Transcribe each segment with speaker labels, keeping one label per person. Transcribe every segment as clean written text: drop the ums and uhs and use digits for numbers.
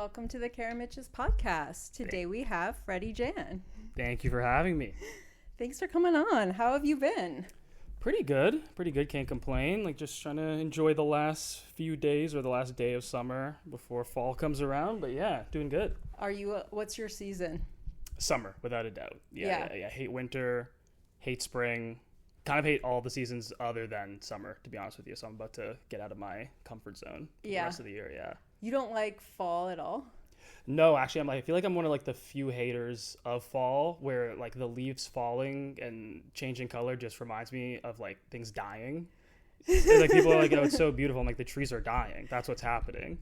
Speaker 1: welcome to the Mitches podcast. Today we have Freddy Jan.
Speaker 2: Thank you for having me.
Speaker 1: Thanks for coming on. How have you been?
Speaker 2: Pretty good. Can't complain. Like just trying to enjoy the last few days or the last day of summer before fall comes around. But yeah, doing good.
Speaker 1: What's your season?
Speaker 2: Summer, without a doubt. Yeah. Hate winter, hate spring. Kind of hate all the seasons other than summer, to be honest with you. So I'm about to get out of my comfort zone for the rest of the year. Yeah.
Speaker 1: You don't like fall at all?
Speaker 2: No, actually, I feel like I'm one of like the few haters of fall, where like the leaves falling and changing color just reminds me of like things dying. Like people are like, oh, it's so beautiful. I'm like, the trees are dying. That's what's happening.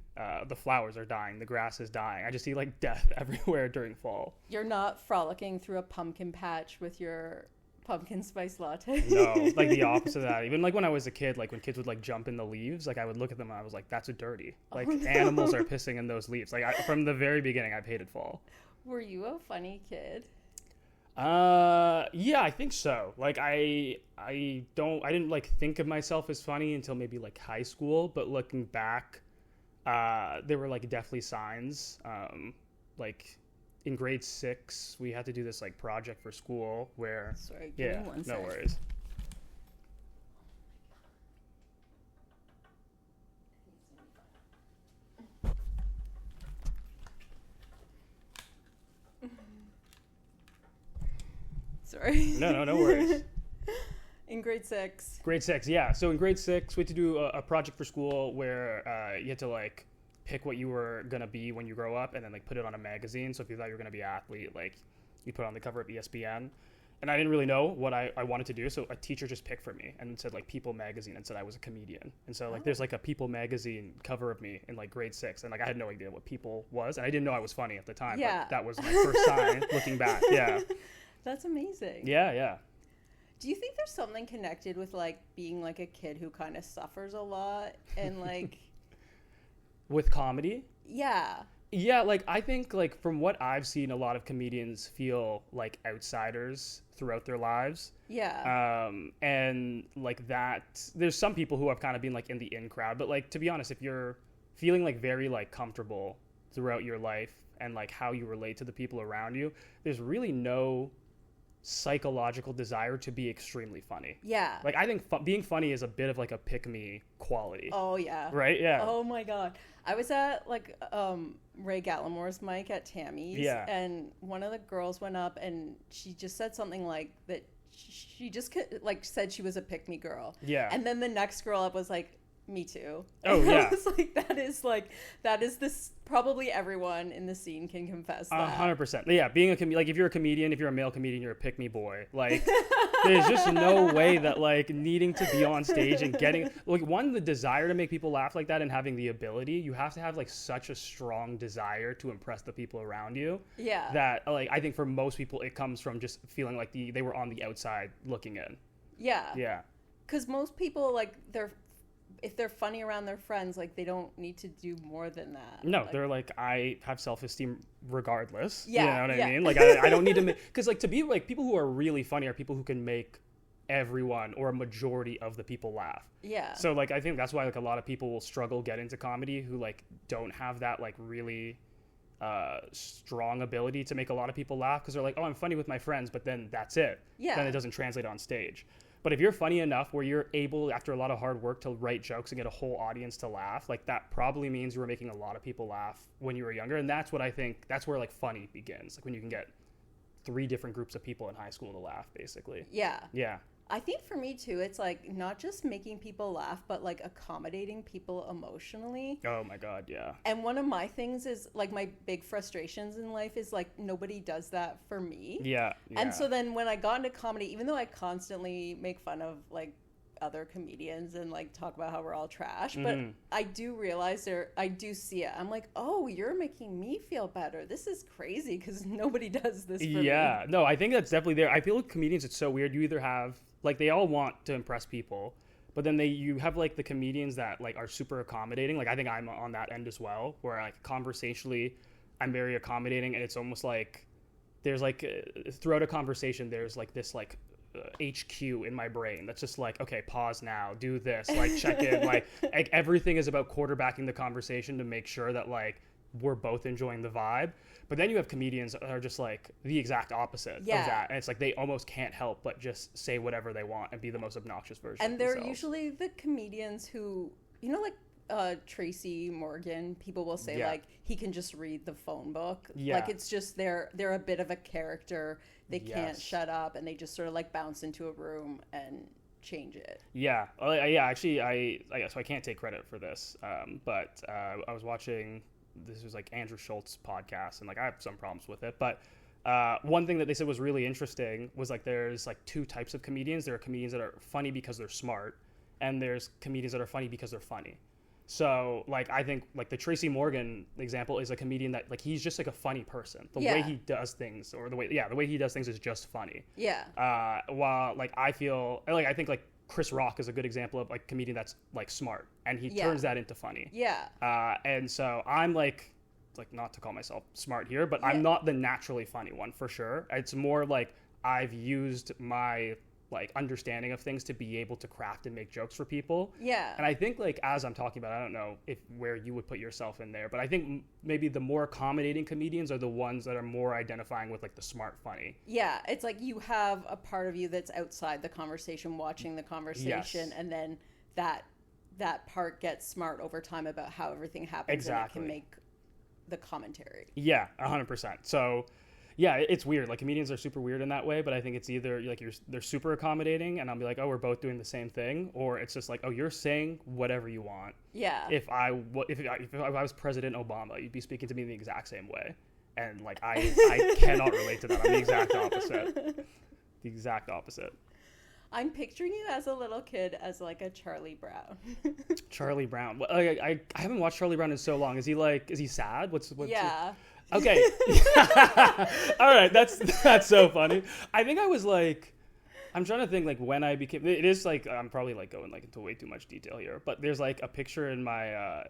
Speaker 2: The flowers are dying. The grass is dying. I just see like death everywhere during fall.
Speaker 1: You're not frolicking through a pumpkin patch with your pumpkin spice latte?
Speaker 2: No, like the opposite of that. Even like when I was a kid, like when kids would like jump in the leaves, like I would look at them and I was like, that's a dirty. Like animals are pissing in those leaves. Like from the very beginning, I've hated fall.
Speaker 1: Were you a funny kid?
Speaker 2: Yeah, I think so. Like I didn't like think of myself as funny until maybe like high school, but looking back, there were like definitely signs. Like in grade 6, we had to do this like project for school where
Speaker 1: Sorry, give me one
Speaker 2: no
Speaker 1: sec.
Speaker 2: worries.
Speaker 1: Sorry.
Speaker 2: No worries.
Speaker 1: In grade 6.
Speaker 2: Grade 6, yeah. So in grade 6, we had to do a project for school where you had to like pick what you were gonna be when you grow up, and then like put it on a magazine. So if you thought you were gonna be an athlete, like you put it on the cover of ESPN. And I didn't really know what I wanted to do, so a teacher just picked for me and said like People magazine and said I was a comedian. And so like there's like a People magazine cover of me in like grade 6, and like I had no idea what People was, and I didn't know I was funny at the time.
Speaker 1: Yeah.
Speaker 2: But that was my first sign looking back. Yeah.
Speaker 1: That's amazing.
Speaker 2: Yeah.
Speaker 1: Do you think there's something connected with like being like a kid who kind of suffers a lot and like
Speaker 2: With comedy?
Speaker 1: Yeah,
Speaker 2: like I think like from what I've seen, a lot of comedians feel like outsiders throughout their lives.
Speaker 1: Yeah.
Speaker 2: And like that, there's some people who have kind of been like in the in crowd, but like to be honest, if you're feeling like very like comfortable throughout your life and like how you relate to the people around you, there's really no psychological desire to be extremely funny.
Speaker 1: Yeah.
Speaker 2: Like I think being funny is a bit of like a pick-me quality.
Speaker 1: Oh yeah.
Speaker 2: Right? Yeah.
Speaker 1: Oh my god. I was at like Ray Gallamore's mic at Tammy's.
Speaker 2: Yeah.
Speaker 1: And one of the girls went up and she just said something like that. She just like said she was a pick-me girl.
Speaker 2: Yeah.
Speaker 1: And then the next girl up was like, me too.
Speaker 2: Oh
Speaker 1: and
Speaker 2: yeah.
Speaker 1: I was like, that is this, probably everyone in the scene can confess that.
Speaker 2: 100%. Yeah, being like if you're a comedian, if you're a male comedian, you're a pick me boy. Like there's just no way that like needing to be on stage and getting like the desire to make people laugh like that and having the ability, you have to have like such a strong desire to impress the people around you.
Speaker 1: Yeah.
Speaker 2: That like I think for most people it comes from just feeling like they were on the outside looking in.
Speaker 1: Yeah.
Speaker 2: Yeah.
Speaker 1: Because most people like if they're funny around their friends, like they don't need to do more than that.
Speaker 2: No, they're like, I have self-esteem regardless.
Speaker 1: Yeah,
Speaker 2: you know what I mean? Like I don't need to make, because like to be like people who are really funny are people who can make everyone or a majority of the people laugh.
Speaker 1: Yeah.
Speaker 2: So like I think that's why like a lot of people will struggle get into comedy who like don't have that like really strong ability to make a lot of people laugh, because they're like, oh, I'm funny with my friends, but then that's it.
Speaker 1: Yeah.
Speaker 2: Then it doesn't translate on stage. But if you're funny enough where you're able, after a lot of hard work, to write jokes and get a whole audience to laugh, like that probably means you were making a lot of people laugh when you were younger. And that's what I think, that's where like funny begins. Like when you can get 3 different groups of people in high school to laugh, basically.
Speaker 1: Yeah.
Speaker 2: Yeah.
Speaker 1: I think for me too, it's like not just making people laugh, but like accommodating people emotionally.
Speaker 2: Oh my God, yeah.
Speaker 1: And one of my things is like my big frustrations in life is like nobody does that for me.
Speaker 2: Yeah.
Speaker 1: And so then when I got into comedy, even though I constantly make fun of like other comedians and like talk about how we're all trash, but I do realize I do see it. I'm like, oh, you're making me feel better. This is crazy because nobody does this for me.
Speaker 2: Yeah. No, I think that's definitely there. I feel like comedians, it's so weird. You either have, like, they all want to impress people, but then you have like the comedians that like are super accommodating. Like I think I'm on that end as well, where like conversationally I'm very accommodating, and it's almost like there's like throughout a conversation there's like this like HQ in my brain that's just like, okay, pause now, do this, like check in, like everything is about quarterbacking the conversation to make sure that like we're both enjoying the vibe. But then you have comedians that are just like the exact opposite of that. And it's like they almost can't help but just say whatever they want and be the most obnoxious version
Speaker 1: and
Speaker 2: of
Speaker 1: they're
Speaker 2: themselves.
Speaker 1: Usually the comedians who, like Tracy Morgan, people will say like he can just read the phone book. Like it's just they're a bit of a character. They can't shut up, and they just sort of like bounce into a room and change it.
Speaker 2: Actually, so I can't take credit for this, but I was watching, this was like Andrew Schultz's podcast, and like I have some problems with it, but one thing that they said was really interesting was like there's like two types of comedians. There are comedians that are funny because they're smart, and there's comedians that are funny because they're funny. So like I think like the Tracy Morgan example is a comedian that like he's just like a funny person. The way he does things, or the way he does things is just funny. While like I think like Chris Rock is a good example of like comedian that's like smart, and he turns that into funny. And so I'm like not to call myself smart here, but I'm not the naturally funny one for sure. It's more like I've used my like understanding of things to be able to craft and make jokes for people. And I think like as I'm talking about, I don't know where you would put yourself in there, but I think maybe the more accommodating comedians are the ones that are more identifying with like the smart funny. It's
Speaker 1: like you have a part of you that's outside the conversation, watching the conversation, and then that part gets smart over time about how everything happens, and it can make the commentary.
Speaker 2: 100%. So yeah, it's weird. Like comedians are super weird in that way, but I think it's either like they're super accommodating, and I'll be like, oh, we're both doing the same thing, or it's just like, oh, you're saying whatever you want. If I was President Obama, you'd be speaking to me the exact same way, and like I cannot relate to that. I'm the exact opposite. The exact opposite.
Speaker 1: I'm picturing you as a little kid as like a Charlie Brown.
Speaker 2: Charlie Brown. Well, I haven't watched Charlie Brown in so long. Is he sad? What's Okay. All right. That's so funny. I think I was like, I'm trying to think like when I became, it is like, I'm probably like going like into way too much detail here, but there's like a picture in my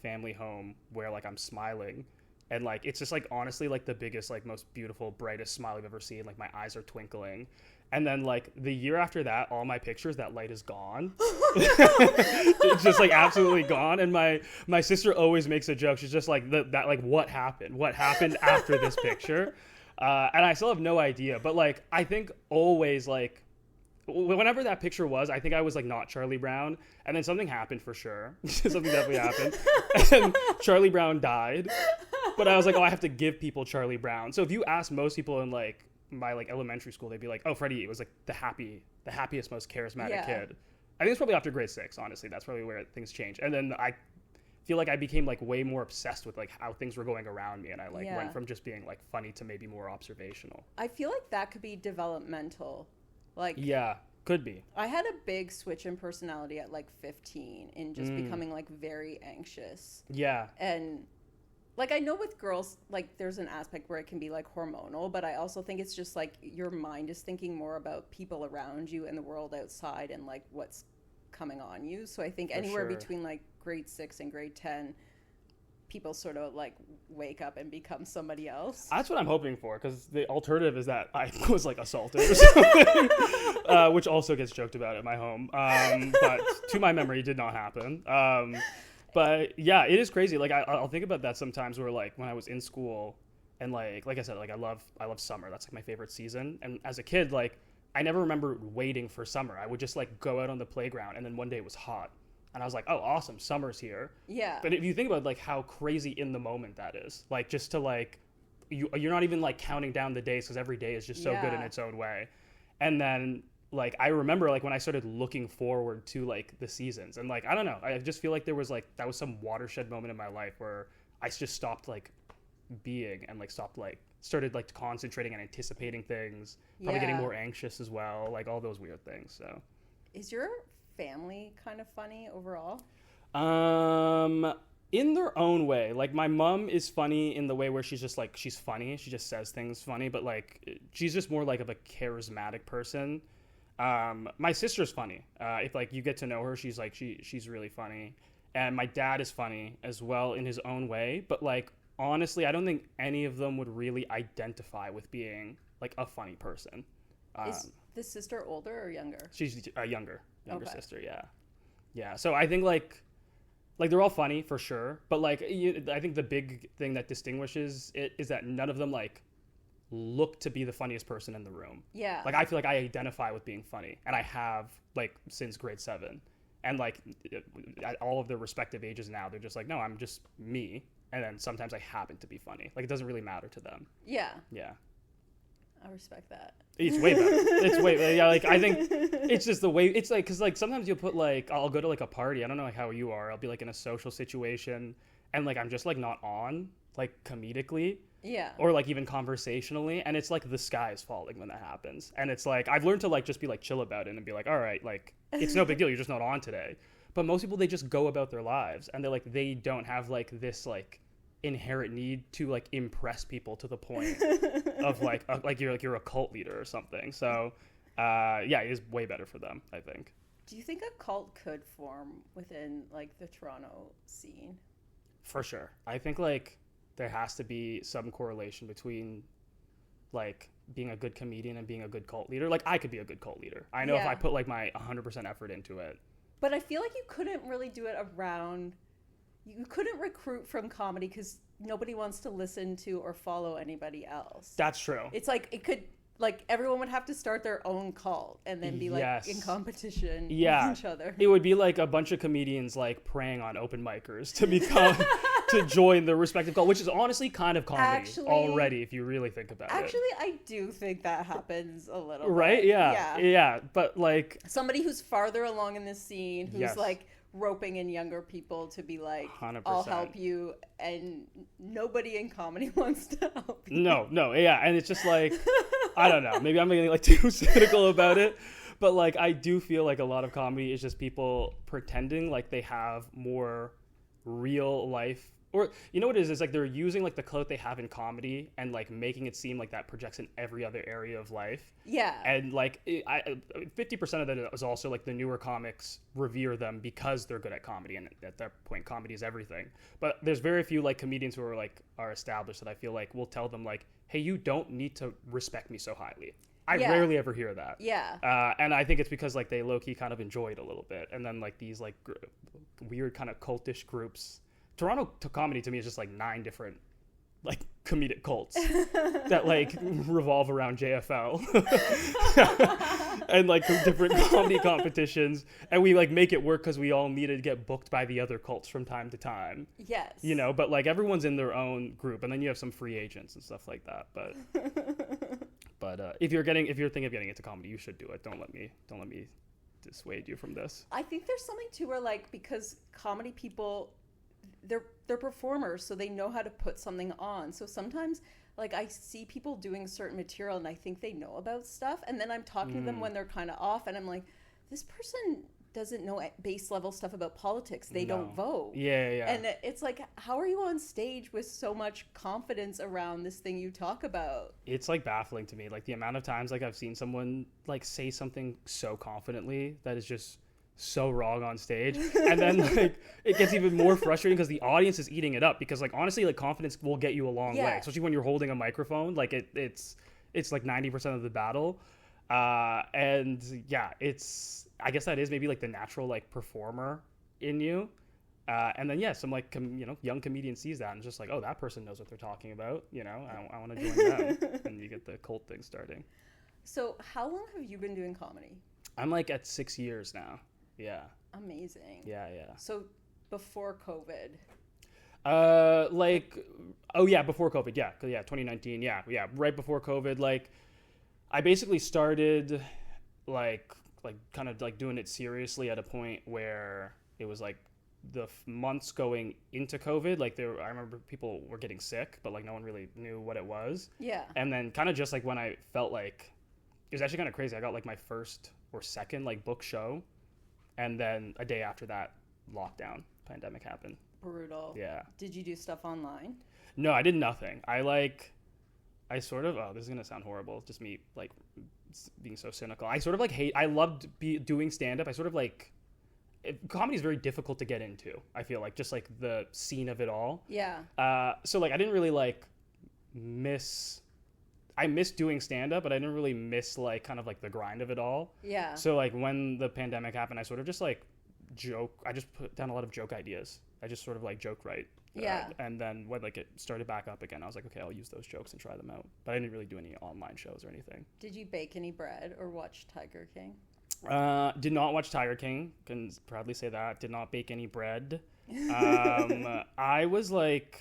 Speaker 2: family home where like I'm smiling, and like, it's just like, honestly, like the biggest, like most beautiful, brightest smile I've ever seen. Like my eyes are twinkling. And then like the year after that, all my pictures, that light is gone. It's just like absolutely gone. And my sister always makes a joke. She's just like that like what happened after this picture? And I still have no idea. But like I think always like whenever that picture was, I think I was like not Charlie Brown. And then something happened for sure. Something definitely happened. And Charlie Brown died. But I was like, oh, I have to give people Charlie Brown. So if you ask most people in like my like elementary school, they'd be like, oh, Freddie was like the happiest, most charismatic kid. I think it's probably after grade 6, honestly. That's probably where things changed. And then I feel like I became like way more obsessed with like how things were going around me, and I like went from just being like funny to maybe more observational.
Speaker 1: I feel like that could be developmental. Like
Speaker 2: could be.
Speaker 1: I had a big switch in personality at like 15 in just becoming like very anxious. And like, I know with girls, like, there's an aspect where it can be, like, hormonal, but I also think it's just, like, your mind is thinking more about people around you and the world outside and, like, what's coming on you. So I think anywhere between, like, grade 6 and grade 10, people sort of, like, wake up and become somebody else.
Speaker 2: That's what I'm hoping for, because the alternative is that I was, like, assaulted or something, which also gets joked about at my home. But to my memory, it did not happen. But yeah, it is crazy. Like I'll think about that sometimes, where like when I was in school, and like I said, like I love summer. That's like my favorite season. And as a kid, like I never remember waiting for summer. I would just like go out on the playground, and then one day it was hot, and I was like, oh, awesome, summer's here. But if you think about like how crazy in the moment that is, like just to like you're not even like counting down the days, because every day is just so good in its own way. And then like I remember like when I started looking forward to like the seasons, and like I don't know, I just feel like there was like that was some watershed moment in my life where I just stopped like being, and like started like concentrating and anticipating things, probably getting more anxious as well, like all those weird things. So
Speaker 1: is your family kind of funny overall?
Speaker 2: In their own way. Like my mom is funny in the way where she's just like, she's funny, she just says things funny, but like she's just more like of a charismatic person. My sister's funny. If like you get to know her, she's like she's really funny. And my dad is funny as well in his own way, but like honestly, I don't think any of them would really identify with being like a funny person.
Speaker 1: Is the sister older or younger?
Speaker 2: She's a younger sister, yeah. So I think like Like, they're all funny for sure, but like I think the big thing that distinguishes it is that none of them like look to be the funniest person in the room.
Speaker 1: Yeah.
Speaker 2: Like, I feel like I identify with being funny, and I have like since grade 7, and like at all of their respective ages now, they're just like, no, I'm just me, and then sometimes I happen to be funny. Like, it doesn't really matter to them.
Speaker 1: Yeah.
Speaker 2: Yeah.
Speaker 1: I respect that.
Speaker 2: It's way better. It's way, yeah. Like, I think it's just the way it's like, because like sometimes you'll put like, I'll go to like a party. I don't know like how you are. I'll be like in a social situation, and like I'm just like not on like comedically.
Speaker 1: Yeah.
Speaker 2: Or like even conversationally, and it's like the sky is falling when that happens. And it's like I've learned to like just be like chill about it and be like, all right, like it's no big deal. You're just not on today. But most people, they just go about their lives, and they're like, they don't have like this like inherent need to like impress people to the point of like you're a cult leader or something. So yeah, it is way better for them, I think.
Speaker 1: Do you think a cult could form within like the Toronto scene?
Speaker 2: For sure. I think like there has to be some correlation between like being a good comedian and being a good cult leader. Like, I could be a good cult leader. I know if I put like my 100% effort into it.
Speaker 1: But I feel like you couldn't really do it around. You couldn't recruit from comedy because nobody wants to listen to or follow anybody else.
Speaker 2: That's true.
Speaker 1: It's like it could, like, everyone would have to start their own cult and then be like in competition with each other.
Speaker 2: It would be like a bunch of comedians like preying on open micers to become to join their respective cult, which is honestly kind of comedy already if you really think about it.
Speaker 1: Actually, I do think that happens a little
Speaker 2: right?
Speaker 1: bit.
Speaker 2: Yeah. But like
Speaker 1: somebody who's farther along in the scene, who's like roping in younger people to be like,
Speaker 2: 100%.
Speaker 1: I'll help you, and nobody in comedy wants to help you.
Speaker 2: No, yeah, and it's just like, I don't know, maybe I'm getting like too cynical about it, but like I do feel like a lot of comedy is just people pretending like they have more real life, or you know what it is? It's like they're using like the clout they have in comedy and like making it seem like that projects in every other area of life.
Speaker 1: Yeah.
Speaker 2: And like 50% of that is also like the newer comics revere them because they're good at comedy, and at that point comedy is everything. But there's very few like comedians who are established that I feel like will tell them like, hey, you don't need to respect me so highly. I rarely ever hear that.
Speaker 1: Yeah.
Speaker 2: And I think it's because like they low-key kind of enjoy it a little bit, and then like these like weird kind of cultish groups. Toronto comedy to me is just like 9 different like comedic cults that like revolve around JFL and like different comedy competitions, and we like make it work because we all need to get booked by the otother cults from time to time.
Speaker 1: Yes.
Speaker 2: You know, but like everyone's in their own group, and then you have some free agents and stuff like that. But if you're thinking of getting into comedy, you should do it. Don't let me dissuade you from this.
Speaker 1: I think there's something to where like, because comedy people, they're performers, so they know how to put something on. So sometimes like I see people doing certain material and I think they know about stuff, and then I'm talking to them when they're kind of off, and I'm like, this person doesn't know base level stuff about politics. They don't vote.
Speaker 2: Yeah.
Speaker 1: And it's like, how are you on stage with so much confidence around this thing you talk about?
Speaker 2: It's like baffling to me, like the amount of times like I've seen someone like say something so confidently that is just so wrong on stage, and then like it gets even more frustrating because the audience is eating it up, because like honestly like confidence will get you a long way, especially when you're holding a microphone. Like it's like 90% of the battle, and yeah, it's, I guess that is maybe like the natural like performer in you, and then some like young comedian sees that and just like, oh, that person knows what they're talking about, I want to join them, and you get the cult thing starting.
Speaker 1: So how long have you been doing comedy?
Speaker 2: I'm like at 6 years now. Yeah.
Speaker 1: Amazing.
Speaker 2: Yeah.
Speaker 1: So before COVID.
Speaker 2: Before COVID. Yeah. 2019. Yeah. Right before COVID. Like, I basically started like kind of like doing it seriously at a point where it was like the months going into COVID. Like I remember people were getting sick, but like no one really knew what it was.
Speaker 1: Yeah.
Speaker 2: And then kind of just like when I felt like, it was actually kind of crazy. I got like my first or second like book show. And then a day after that, pandemic happened.
Speaker 1: Brutal.
Speaker 2: Yeah.
Speaker 1: Did you do stuff online?
Speaker 2: No, I did nothing. I sort of, this is going to sound horrible, just me like being so cynical. I sort of like I loved doing stand-up. I sort of like, comedy is very difficult to get into, I feel like, just like the scene of it all.
Speaker 1: Yeah.
Speaker 2: So like I didn't really like I missed doing stand-up, but I didn't really miss like kind of like the grind of it all.
Speaker 1: Yeah.
Speaker 2: So like when the pandemic happened, I sort of just like I just put down a lot of joke ideas. I just sort of like joke write.
Speaker 1: Yeah.
Speaker 2: And then when like it started back up again, I was like, okay, I'll use those jokes and try them out. But I didn't really do any online shows or anything.
Speaker 1: Did you bake any bread or watch Tiger King?
Speaker 2: Did not watch Tiger King. Can proudly say that. Did not bake any bread. I was like,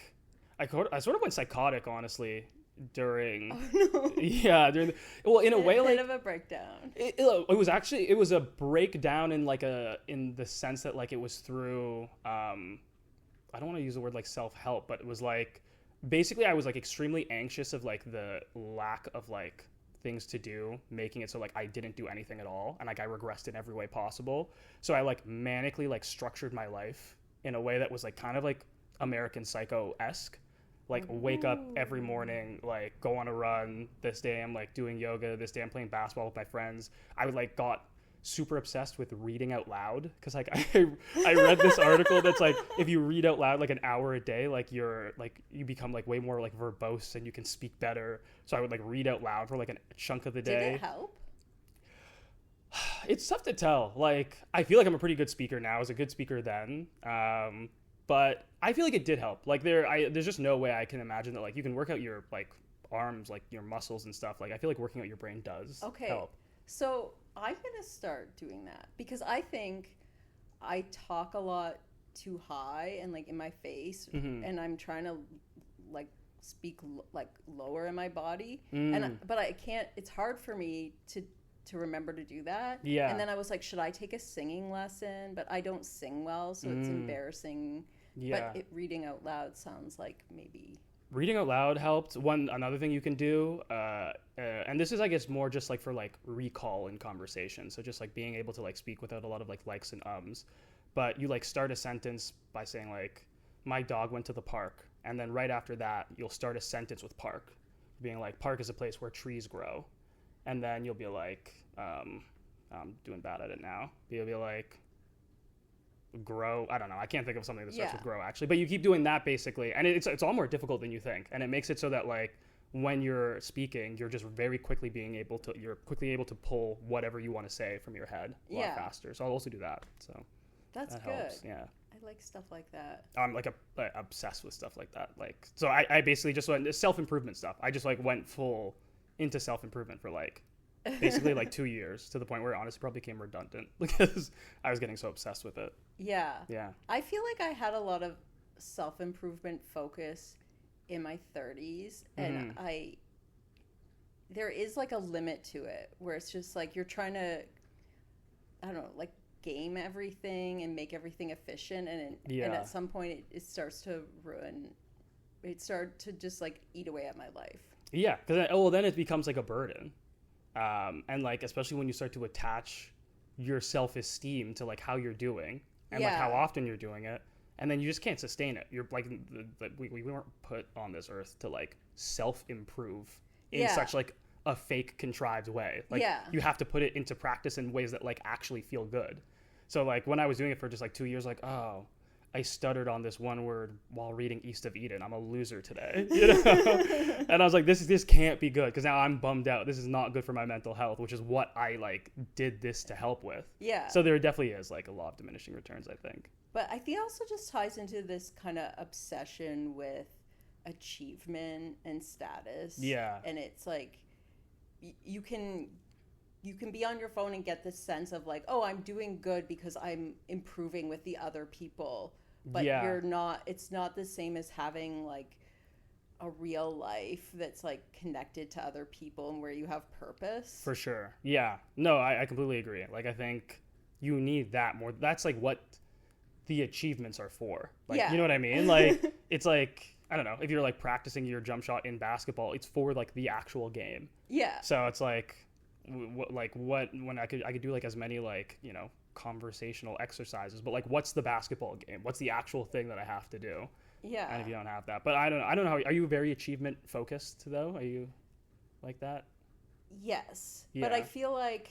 Speaker 2: I sort of went psychotic, honestly, during.
Speaker 1: Oh no.
Speaker 2: Yeah, in a way, like,
Speaker 1: bit of a breakdown.
Speaker 2: It was a breakdown in in the sense that like it was through. I don't want to use the word like self-help, but it was like basically I was like extremely anxious of like the lack of like things to do, making it so like I didn't do anything at all, and like I regressed in every way possible. So I like manically like structured my life in a way that was like kind of like American Psycho-esque. Like wake up every morning, like go on a run. This day I'm like doing yoga. This day I'm playing basketball with my friends. I would like got super obsessed with reading out loud because like I read this article that's like if you read out loud like an hour a day, like you become like way more like verbose and you can speak better. So I would like read out loud for like a chunk of the day.
Speaker 1: Did it help?
Speaker 2: It's tough to tell. Like I feel like I'm a pretty good speaker now. I was a good speaker then. But I feel like it did help. Like there's just no way I can imagine that like you can work out your like arms, like your muscles and stuff. Like I feel like working out your brain does help.
Speaker 1: So I'm going to start doing that because I think I talk a lot too high and like in my face, and I'm trying to like speak like lower in my body, but I can't. It's hard for me to remember to do that.
Speaker 2: Yeah.
Speaker 1: And then I was like, should I take a singing lesson? But I don't sing well, so it's embarrassing.
Speaker 2: Yeah.
Speaker 1: But reading out loud sounds like maybe.
Speaker 2: Reading out loud helped. Another thing you can do, and this is, I guess, more just like for like recall in conversation. So just like being able to like speak without a lot of like likes and ums. But you like start a sentence by saying like, my dog went to the park. And then right after that, you'll start a sentence with park. Being like, park is a place where trees grow. And then you'll be like, I'm doing bad at it now. You'll be like, grow. I don't know. I can't think of something that starts with grow actually. But you keep doing that basically, and it's all more difficult than you think. And it makes it so that like when you're speaking, you're just quickly able to pull whatever you want to say from your head a lot faster. So I'll also do that. So
Speaker 1: that good.
Speaker 2: Helps. Yeah.
Speaker 1: I like stuff like that.
Speaker 2: I'm like obsessed with stuff like that. Like so I basically just went self-improvement stuff. I just like went full into self-improvement for like basically like 2 years, to the point where it honestly probably became redundant because I was getting so obsessed with it.
Speaker 1: Yeah.
Speaker 2: Yeah.
Speaker 1: I feel like I had a lot of self-improvement focus in my 30s, and there is like a limit to it where it's just like you're trying to, I don't know, like game everything and make everything efficient, and at some point it starts to just like eat away at my life.
Speaker 2: Yeah, because then it becomes like a burden. And like especially when you start to attach your self-esteem to like how you're doing and like how often you're doing it, and then you just can't sustain it. You're like we weren't put on this earth to like self-improve in such like a fake contrived way. Like you have to put it into practice in ways that like actually feel good. So like when I was doing it for just like 2 years, like, oh, I stuttered on this one word while reading East of Eden. I'm a loser today, you know? And I was like, this can't be good, because now I'm bummed out. This is not good for my mental health, which is what I like did this to help with.
Speaker 1: Yeah.
Speaker 2: So there definitely is like a law of diminishing returns, I think.
Speaker 1: But I think it also just ties into this kind of obsession with achievement and status.
Speaker 2: Yeah.
Speaker 1: And it's like you can be on your phone and get this sense of like, oh, I'm doing good because I'm improving with the other people. But you're not, it's not the same as having like a real life that's like connected to other people and where you have purpose.
Speaker 2: For sure. Yeah. No, I completely agree. Like, I think you need that more. That's like what the achievements are for. Like, you know what I mean? Like, it's like, I don't know, if you're like practicing your jump shot in basketball, it's for like the actual game.
Speaker 1: Yeah.
Speaker 2: So it's like, when I could do like as many like, you know, conversational exercises, but like what's the basketball game? What's the actual thing that I have to do?
Speaker 1: Yeah.
Speaker 2: And if you don't have that, but I don't know how, are you very achievement focused though? Are you like that?
Speaker 1: Yes.
Speaker 2: Yeah.
Speaker 1: But I feel like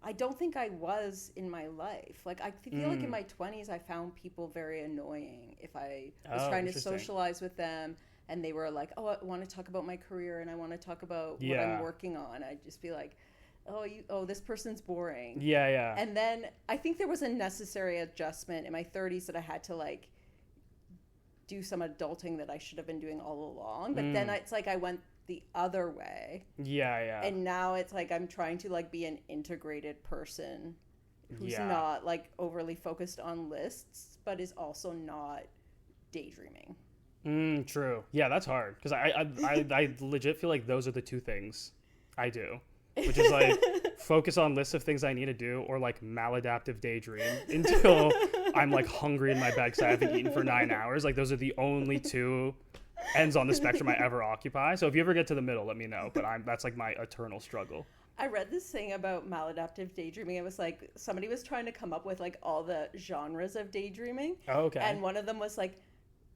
Speaker 1: I don't think I was in my life. Like I feel like in my 20s I found people very annoying if I was trying to socialize with them and they were like, oh, I want to talk about my career and I want to talk about what I'm working on. I'd just be like, this person's boring.
Speaker 2: Yeah.
Speaker 1: And then I think there was a necessary adjustment in my 30s that I had to like do some adulting that I should have been doing all along. But then it's like I went the other way.
Speaker 2: Yeah.
Speaker 1: And now it's like I'm trying to like be an integrated person who's not like overly focused on lists, but is also not daydreaming.
Speaker 2: True. Yeah, that's hard because I legit feel like those are the two things I do, which is like focus on lists of things I need to do, or like maladaptive daydream until I'm like hungry in my bed because I haven't eaten for 9 hours. Like those are the only two ends on the spectrum I ever occupy. So if you ever get to the middle, let me know. But that's like my eternal struggle.
Speaker 1: I read this thing about maladaptive daydreaming. It was like somebody was trying to come up with like all the genres of daydreaming.
Speaker 2: Oh, okay.
Speaker 1: And one of them was like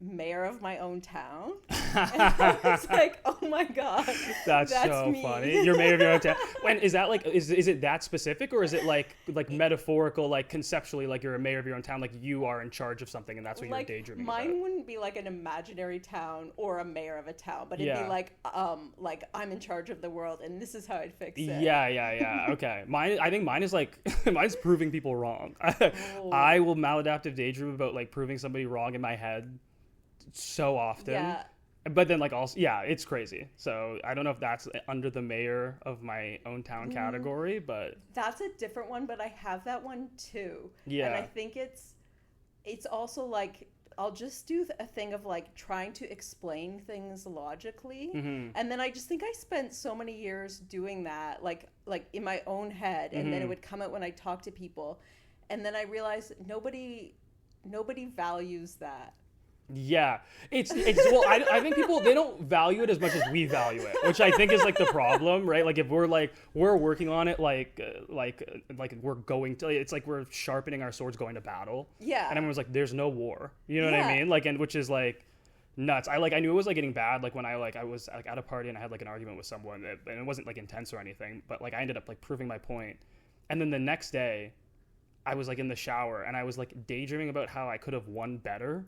Speaker 1: mayor of my own town. And I was like, oh my god,
Speaker 2: that's so
Speaker 1: me.
Speaker 2: Funny. You're mayor of your own town. When is that like? Is it that specific, or is it like metaphorical, like conceptually, like you're a mayor of your own town, like you are in charge of something, and that's what
Speaker 1: like,
Speaker 2: you're daydreaming
Speaker 1: mine
Speaker 2: about?
Speaker 1: Wouldn't be like an imaginary town or a mayor of a town, but it'd be like I'm in charge of the world, and this is how I'd fix it.
Speaker 2: Yeah. Okay. I think mine is like mine's proving people wrong. I will maladaptive daydream about like proving somebody wrong in my head so often.
Speaker 1: Yeah.
Speaker 2: But then like also it's crazy. So I don't know if that's under the mayor of my own town category, but
Speaker 1: that's a different one. But I have that one too.
Speaker 2: Yeah.
Speaker 1: And I think it's also like I'll just do a thing of like trying to explain things logically, and then I just think I spent so many years doing that, like in my own head, and then it would come out when I talk to people, and then I realized nobody values that.
Speaker 2: Yeah, it's well, I think people, they don't value it as much as we value it, which I think is like the problem, right? Like if we're working on it, like we're going to, it's like we're sharpening our swords going to battle.
Speaker 1: Yeah.
Speaker 2: And everyone's like, there's no war. You know what I mean? Like, and which is like nuts. I knew it was like getting bad. Like when I was like at a party and I had like an argument with someone and it wasn't like intense or anything, but like I ended up like proving my point. And then the next day I was like in the shower and I was like daydreaming about how I could have won better.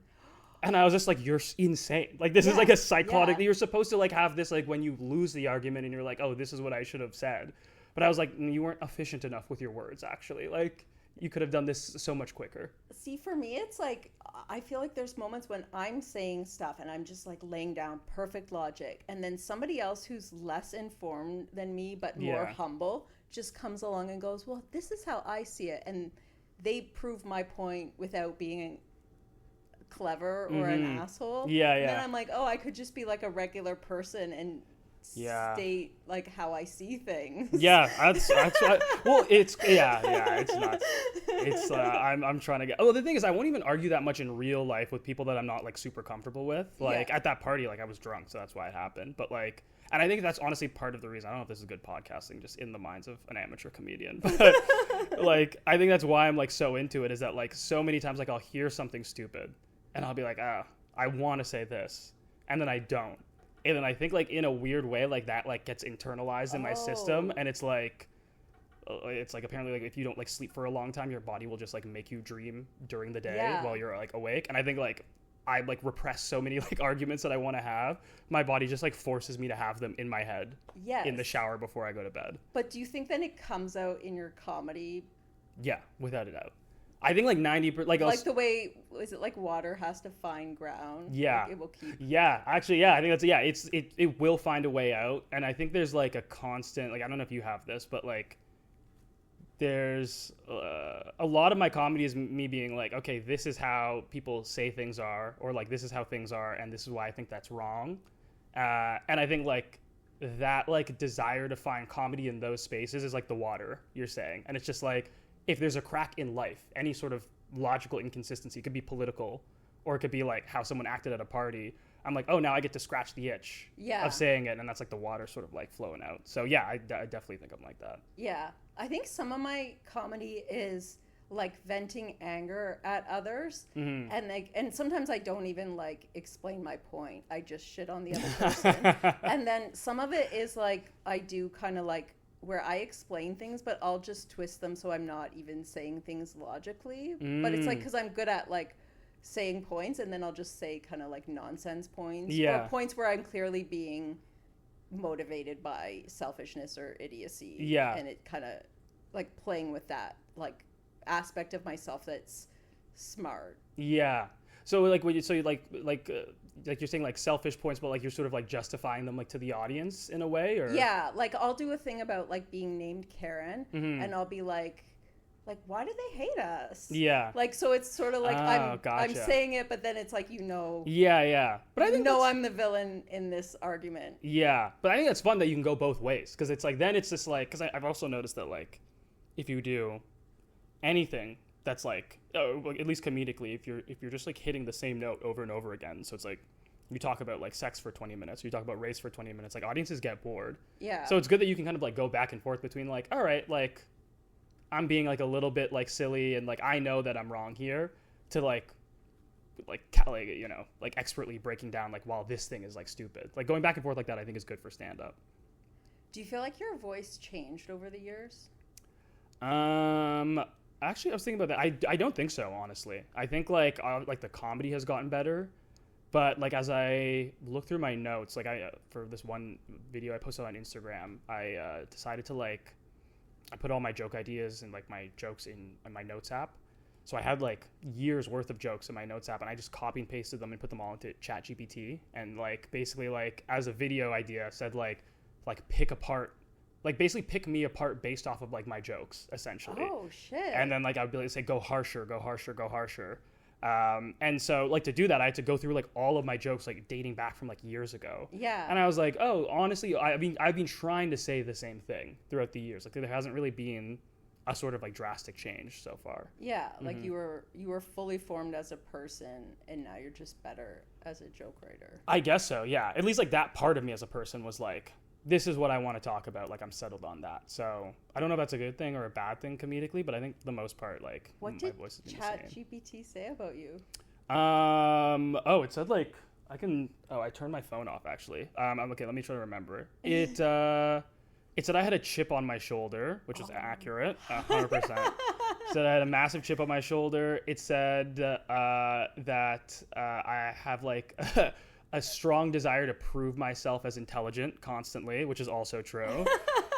Speaker 2: And I was just like, you're insane. Like, this is like a psychotic, you're supposed to like have this, like when you lose the argument and you're like, oh, this is what I should have said. But I was like, you weren't efficient enough with your words, actually. Like, you could have done this so much quicker.
Speaker 1: See, for me, it's like, I feel like there's moments when I'm saying stuff and I'm just like laying down perfect logic. And then somebody else who's less informed than me, but more humble, just comes along and goes, well, this is how I see it. And they prove my point without being clever or an asshole.
Speaker 2: Yeah.
Speaker 1: And then I'm like, oh, I could just be like a regular person and state like how I see things.
Speaker 2: Yeah, that's what, well, it's nuts. It's I'm trying to get. Oh, the thing is, I won't even argue that much in real life with people that I'm not like super comfortable with. Like at that party, like I was drunk, so that's why it happened. But like, and I think that's honestly part of the reason. I don't know if this is good podcasting, just in the minds of an amateur comedian. But like, I think that's why I'm like so into it. Is that like so many times like I'll hear something stupid. And I'll be like, I want to say this. And then I don't. And then I think like in a weird way, like that like gets internalized in my system. And it's like apparently like if you don't like sleep for a long time, your body will just like make you dream during the day while you're like awake. And I think like I like repress so many like arguments that I want to have. My body just like forces me to have them in my head in the shower before I go to bed.
Speaker 1: But do you think then it comes out in your comedy?
Speaker 2: Yeah, without a doubt. I think like 90%, like
Speaker 1: the way, is it like water has to find ground?
Speaker 2: Yeah.
Speaker 1: Like it will keep.
Speaker 2: Yeah, actually, yeah, I think that's, it will find a way out. And I think there's like a constant, like, I don't know if you have this, but like, there's a lot of my comedy is me being like, okay, this is how people say things are, or like, this is how things are, and this is why I think that's wrong. And I think like that like desire to find comedy in those spaces is like the water you're saying. And it's just like, if there's a crack in life, any sort of logical inconsistency, it could be political, or it could be like how someone acted at a party. I'm like, oh, now I get to scratch the itch of saying it, and that's like the water sort of like flowing out. So yeah, I definitely think I'm like that.
Speaker 1: Yeah, I think some of my comedy is like venting anger at others, and sometimes I don't even like explain my point. I just shit on the other person, and then some of it is like I do kind of like, where I explain things, but I'll just twist them so I'm not even saying things logically. But it's like, because I'm good at like saying points, and then I'll just say kind of like nonsense points, or points where I'm clearly being motivated by selfishness or idiocy.
Speaker 2: Yeah.
Speaker 1: And it kind of like playing with that like aspect of myself that's smart.
Speaker 2: Yeah. So like when you like you're saying like selfish points, but like you're sort of like justifying them like to the audience in a way, or
Speaker 1: yeah, like I'll do a thing about like being named Karen, and I'll be like why do they hate us?
Speaker 2: Yeah.
Speaker 1: Like so it's sort of like I'm
Speaker 2: gotcha.
Speaker 1: saying it, but then it's like
Speaker 2: Yeah. But I think
Speaker 1: I'm the villain in this argument.
Speaker 2: Yeah, but I think that's fun that you can go both ways, because it's like then it's just like, because I've also noticed that like if you do anything that's like at least comedically, if you're just like hitting the same note over and over again, so it's like you talk about like sex for 20 minutes, or you talk about race for 20 minutes, like audiences get bored.
Speaker 1: Yeah.
Speaker 2: So it's good that you can kind of like go back and forth between like, all right, like I'm being like a little bit like silly and like I know that I'm wrong here, to like you know, like expertly breaking down like, wow, this thing is like stupid. Like going back and forth like that I think is good for stand up.
Speaker 1: Do you feel like your voice changed over the years?
Speaker 2: Actually, I was thinking about that. I don't think so, honestly. I think like the comedy has gotten better, but like as I look through my notes, like I for this one video I posted on Instagram, I decided to like I put all my joke ideas and like my jokes in my notes app. So I had like years worth of jokes in my notes app, and I just copy and pasted them and put them all into ChatGPT, and like basically like as a video idea said like pick apart. Like basically pick me apart based off of like my jokes, essentially.
Speaker 1: Oh shit.
Speaker 2: And then like I'd be like say go harsher, go harsher, go harsher. And so like to do that I had to go through like all of my jokes like dating back from like years ago.
Speaker 1: Yeah.
Speaker 2: And I was like, oh, honestly, I've been trying to say the same thing throughout the years. Like there hasn't really been a sort of like drastic change so far.
Speaker 1: Yeah, like you were fully formed as a person, and now you're just better as a joke writer.
Speaker 2: I guess so, yeah. At least like that part of me as a person was like, this is what I want to talk about. Like I'm settled on that. So I don't know if that's a good thing or a bad thing comedically, but I think for the most part, like
Speaker 1: what
Speaker 2: my
Speaker 1: did
Speaker 2: voice has been the same.
Speaker 1: ChatGPT say about you?
Speaker 2: It said like I turned my phone off actually. Okay, let me try to remember. It said I had a chip on my shoulder, which was accurate, 100%. Said I had a massive chip on my shoulder. It said that I have like a strong desire to prove myself as intelligent constantly, which is also true.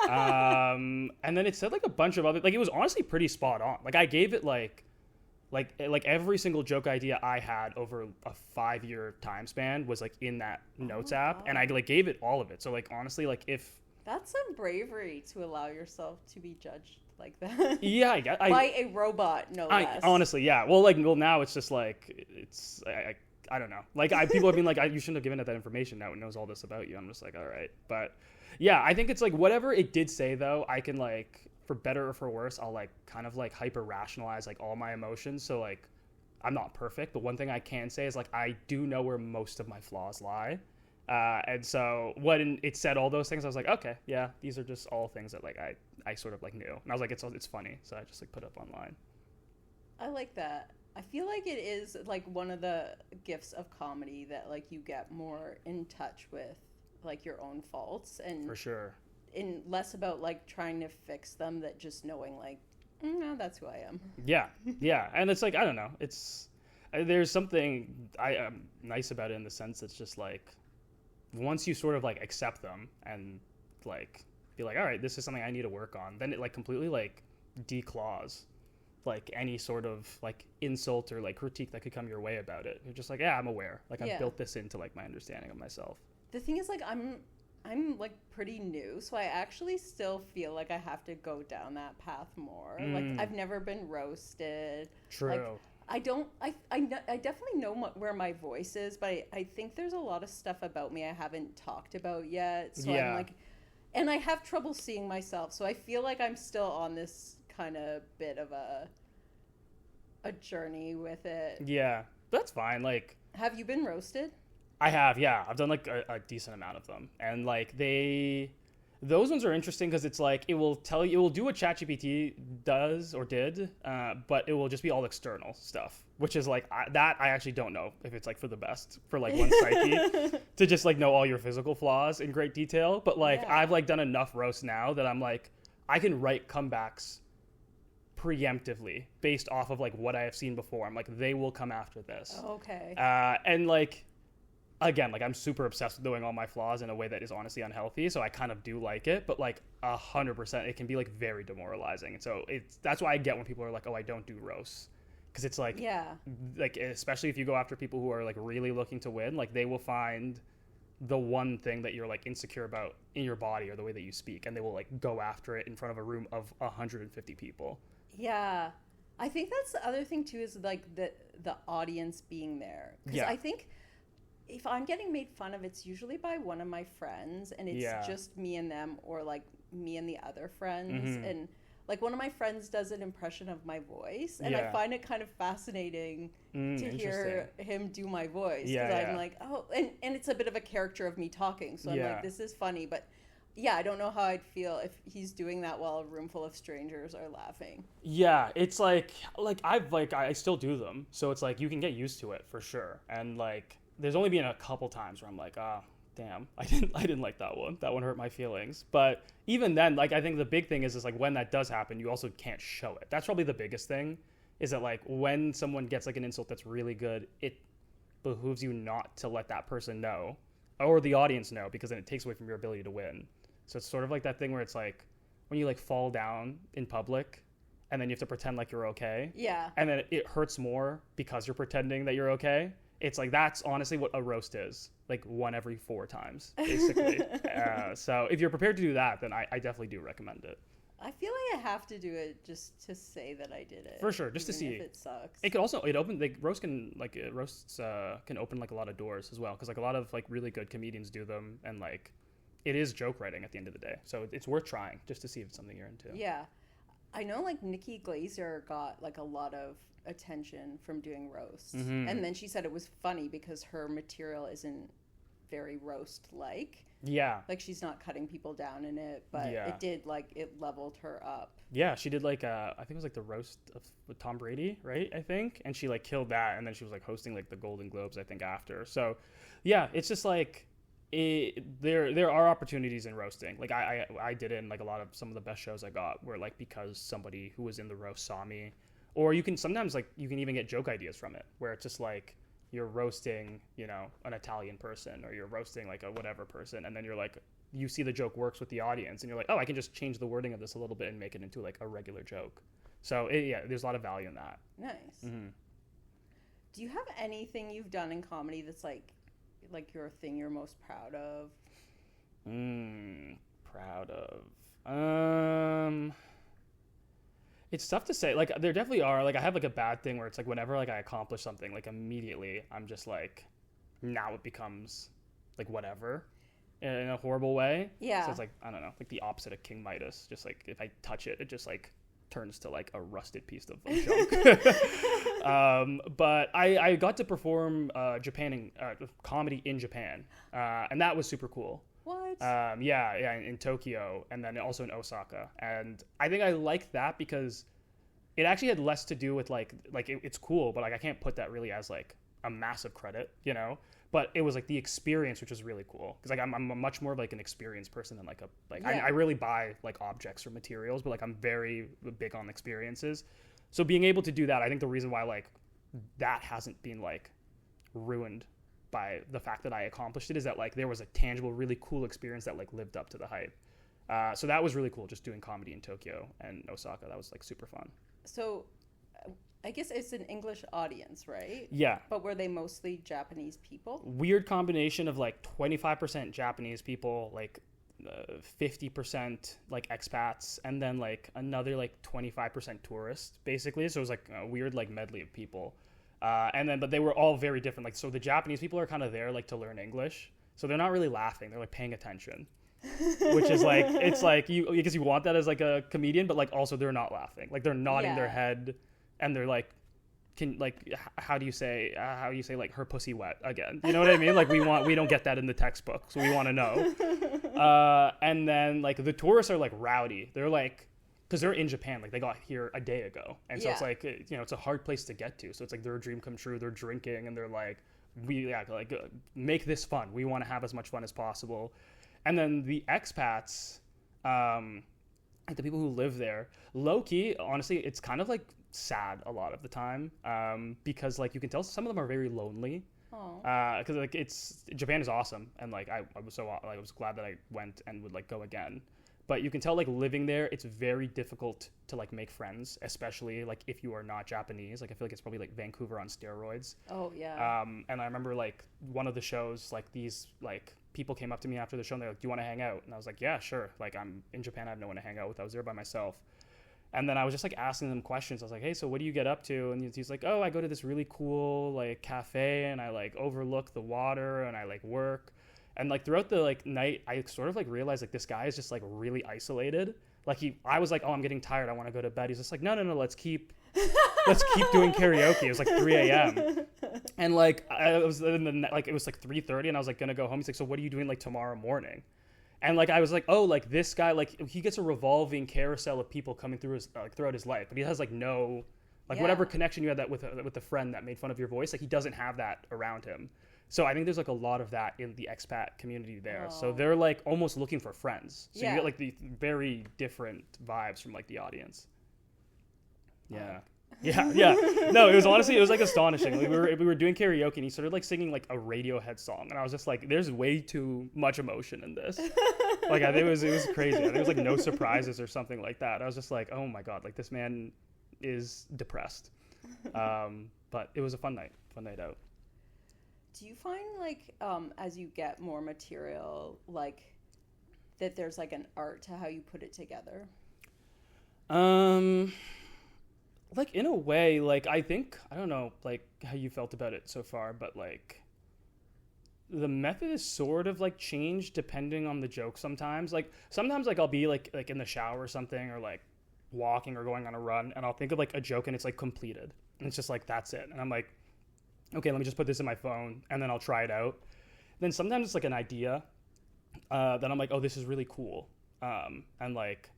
Speaker 2: And then it said like a bunch of other, like it was honestly pretty spot on. Like I gave it like every single joke idea I had over a 5-year time span was like in that notes app, and I like gave it all of it. So like honestly, like if
Speaker 1: that's some bravery to allow yourself to be judged like that.
Speaker 2: Yeah, I guess
Speaker 1: by a robot, no less.
Speaker 2: Honestly, yeah. Well, now it's just like I don't know. Like people have been like, you shouldn't have given it that information. Now it knows all this about you. I'm just like, all right. But yeah, I think it's like whatever it did say though, I can like, for better or for worse, I'll like kind of like hyper rationalize like all my emotions. So like, I'm not perfect, but one thing I can say is like, I do know where most of my flaws lie. And so when it said all those things, I was like, okay, yeah, these are just all things that like I sort of like knew. And I was like, it's funny. So I just like put it up online.
Speaker 1: I like that. I feel like it is like one of the gifts of comedy that like you get more in touch with like your own faults, and
Speaker 2: for sure,
Speaker 1: in less about like trying to fix them, that just knowing like, no, that's who I am.
Speaker 2: Yeah. And it's like, I don't know, it's there's something nice about it in the sense it's just like once you sort of like accept them and like be like, all right, this is something I need to work on, then it like completely like declaws like any sort of like insult or like critique that could come your way about it. You're just like, yeah, I'm aware. Like I've built this into like my understanding of myself.
Speaker 1: The thing is like I'm like pretty new, so I actually still feel like I have to go down that path more. Like I've never been roasted.
Speaker 2: True.
Speaker 1: Like, I definitely know where my voice is, but I think there's a lot of stuff about me I haven't talked about yet. So I'm like, and I have trouble seeing myself. So I feel like I'm still on this kind of bit of a journey with it.
Speaker 2: Yeah, that's fine. Like,
Speaker 1: have you been roasted?
Speaker 2: I have, yeah. I've done like a decent amount of them, and like those ones are interesting because it's like it will do what ChatGPT does or did, but it will just be all external stuff, which is like I actually don't know if it's like for the best for like one psyche to just like know all your physical flaws in great detail. But like I've like done enough roasts now that I'm like I can write comebacks preemptively based off of like what I have seen before. I'm like, they will come after this.
Speaker 1: Okay.
Speaker 2: And like again, like I'm super obsessed with doing all my flaws in a way that is honestly unhealthy. So I kind of do like it, but like 100%, it can be like very demoralizing. And so that's why I get when people are like, oh, I don't do roasts. Because it's like, like, especially if you go after people who are like really looking to win, like they will find the one thing that you're like insecure about in your body or the way that you speak, and they will like go after it in front of a room of 150 people.
Speaker 1: Yeah. I think that's the other thing too, is like the audience being there. Because I think if I'm getting made fun of, it's usually by one of my friends, and it's just me and them, or like me and the other friends. And like one of my friends does an impression of my voice, and I find it kind of fascinating to hear him do my voice. Because I'm like, oh, and it's a bit of a character of me talking. So I'm like, this is funny. But yeah, I don't know how I'd feel if he's doing that while a room full of strangers are laughing.
Speaker 2: Yeah, it's like I still do them. So it's like you can get used to it for sure. And like there's only been a couple times where I'm like, damn, I didn't like that one. That one hurt my feelings. But even then, like I think the big thing is like when that does happen, you also can't show it. That's probably the biggest thing, is that like when someone gets like an insult that's really good, it behooves you not to let that person know or the audience know, because then it takes away from your ability to win. So it's sort of like that thing where it's like when you like fall down in public and then you have to pretend like you're okay. Yeah. And then it hurts more because you're pretending that you're okay. It's like, that's honestly what a roast is. Like 1 every 4 times, basically. So if you're prepared to do that, then I definitely do recommend it.
Speaker 1: I feel like I have to do it just to say that I did it.
Speaker 2: For sure, just to see
Speaker 1: if it sucks.
Speaker 2: It could also roasts can open like a lot of doors as well, because like a lot of like really good comedians do them, and like it is joke writing at the end of the day. So it's worth trying just to see if it's something you're into.
Speaker 1: Yeah, I know like Nikki Glaser got like a lot of attention from doing roasts, and then she said it was funny because her material isn't very roast like. Yeah, like she's not cutting people down in it, but it did, like, it leveled her up.
Speaker 2: Yeah, she did like I think it was like the roast with Tom Brady, right? I think, and she like killed that, and then she was like hosting like the Golden Globes, I think, after. So yeah, it's just like there are opportunities in roasting. Like I did it in like a lot of some of the best shows I got, where like because somebody who was in the roast saw me, or you can sometimes like you can even get joke ideas from it, where it's just like you're roasting, you know, an Italian person, or you're roasting like a whatever person, and then you're like, you see the joke works with the audience, and you're like, oh, I can just change the wording of this a little bit and make it into like a regular joke. So there's a lot of value in that.
Speaker 1: Nice. Do you have anything you've done in comedy that's like your thing you're most proud of?
Speaker 2: Proud of. It's tough to say. Like, there definitely are. Like, I have like a bad thing where it's like whenever like I accomplish something, like immediately I'm just like, now it becomes like whatever, in a horrible way. Yeah. So it's like, I don't know, like the opposite of King Midas. Just like if I touch it, it just like turns to like a rusted piece of junk. But I got to perform comedy in Japan, and that was super cool. What? Yeah, in Tokyo, and then also in Osaka. And I think I liked that because it actually had less to do with it's cool, but like I can't put that really as like a massive credit, you know. But it was like the experience, which was really cool, because like I'm a much more of like an experienced person than I really buy like objects or materials, but like I'm very big on experiences. So being able to do that, I think the reason why like that hasn't been like ruined by the fact that I accomplished it is that like there was a tangible, really cool experience that like lived up to the hype. So that was really cool, just doing comedy in Tokyo and Osaka. That was like super fun.
Speaker 1: So I guess it's an English audience, right?
Speaker 2: Yeah.
Speaker 1: But were they mostly Japanese people?
Speaker 2: Weird combination of like 25% Japanese people, like 50% like expats, and then like another like 25% tourists, basically. So it was like a weird like medley of people. But they were all very different. Like, so the Japanese people are kind of there like to learn English, so they're not really laughing; they're like paying attention, which is like, it's like because you want that as like a comedian, but like also they're not laughing, like they're nodding their head, and they're like, how do you say like her pussy wet again? You know what I mean? Like we don't get that in the textbook, so we want to know. And then like the tourists are like rowdy. They're like, because they're in Japan, like they got here a day ago, and so it's like, you know, it's a hard place to get to. So it's like their dream come true. They're drinking, and they're like, make this fun. We want to have as much fun as possible. And then the expats, like the people who live there, low key, honestly, it's kind of like sad a lot of the time, because like you can tell some of them are very lonely. Because like Japan is awesome, and like I was glad that I went and would like go again. But you can tell, like, living there, it's very difficult to, like, make friends, especially, like, if you are not Japanese. Like, I feel like it's probably, like, Vancouver on steroids.
Speaker 1: Oh, yeah.
Speaker 2: And I remember, like, one of the shows, like, these, like, people came up to me after the show, and they're like, do you want to hang out? And I was like, yeah, sure. Like, I'm in Japan. I have no one to hang out with. I was there by myself. And then I was just, like, asking them questions. I was like, hey, so what do you get up to? And he's like, oh, I go to this really cool, like, cafe, and I, like, overlook the water, and I, like, work. And like throughout the like night, I sort of like realized like this guy is just like really isolated. Like I was like, oh, I'm getting tired. I want to go to bed. He's just like, no, let's keep doing karaoke. It was like 3 a.m. And like I was in the like it was like 3:30, and I was like gonna go home. He's like, so what are you doing like tomorrow morning? And like I was like, oh, like this guy, like he gets a revolving carousel of people coming through his throughout his life, but he has like no like whatever connection you had that with a friend that made fun of your voice, like he doesn't have that around him. So I think there's like a lot of that in the expat community there. Oh. So they're like almost looking for friends. So you get like the very different vibes from like the audience. Yeah. Yeah. No, it was like astonishing. Like, we were doing karaoke, and he started like singing like a Radiohead song, and I was just like, there's way too much emotion in this. Like I think it was crazy. I think it was like no surprises or something like that. I was just like, oh my God, like this man is depressed. But it was a fun night out.
Speaker 1: Do you find like as you get more material, like that there's like an art to how you put it together?
Speaker 2: Like in a way, like I think, I don't know like how you felt about it so far, but like the method is sort of like changed depending on the joke sometimes. Like sometimes like I'll be like in the shower or something, or like walking or going on a run, and I'll think of like a joke and it's like completed. And it's just like, that's it. And I'm like, okay, let me just put this in my phone, and then I'll try it out. Then sometimes it's like an idea that I'm like, oh, this is really cool. And like,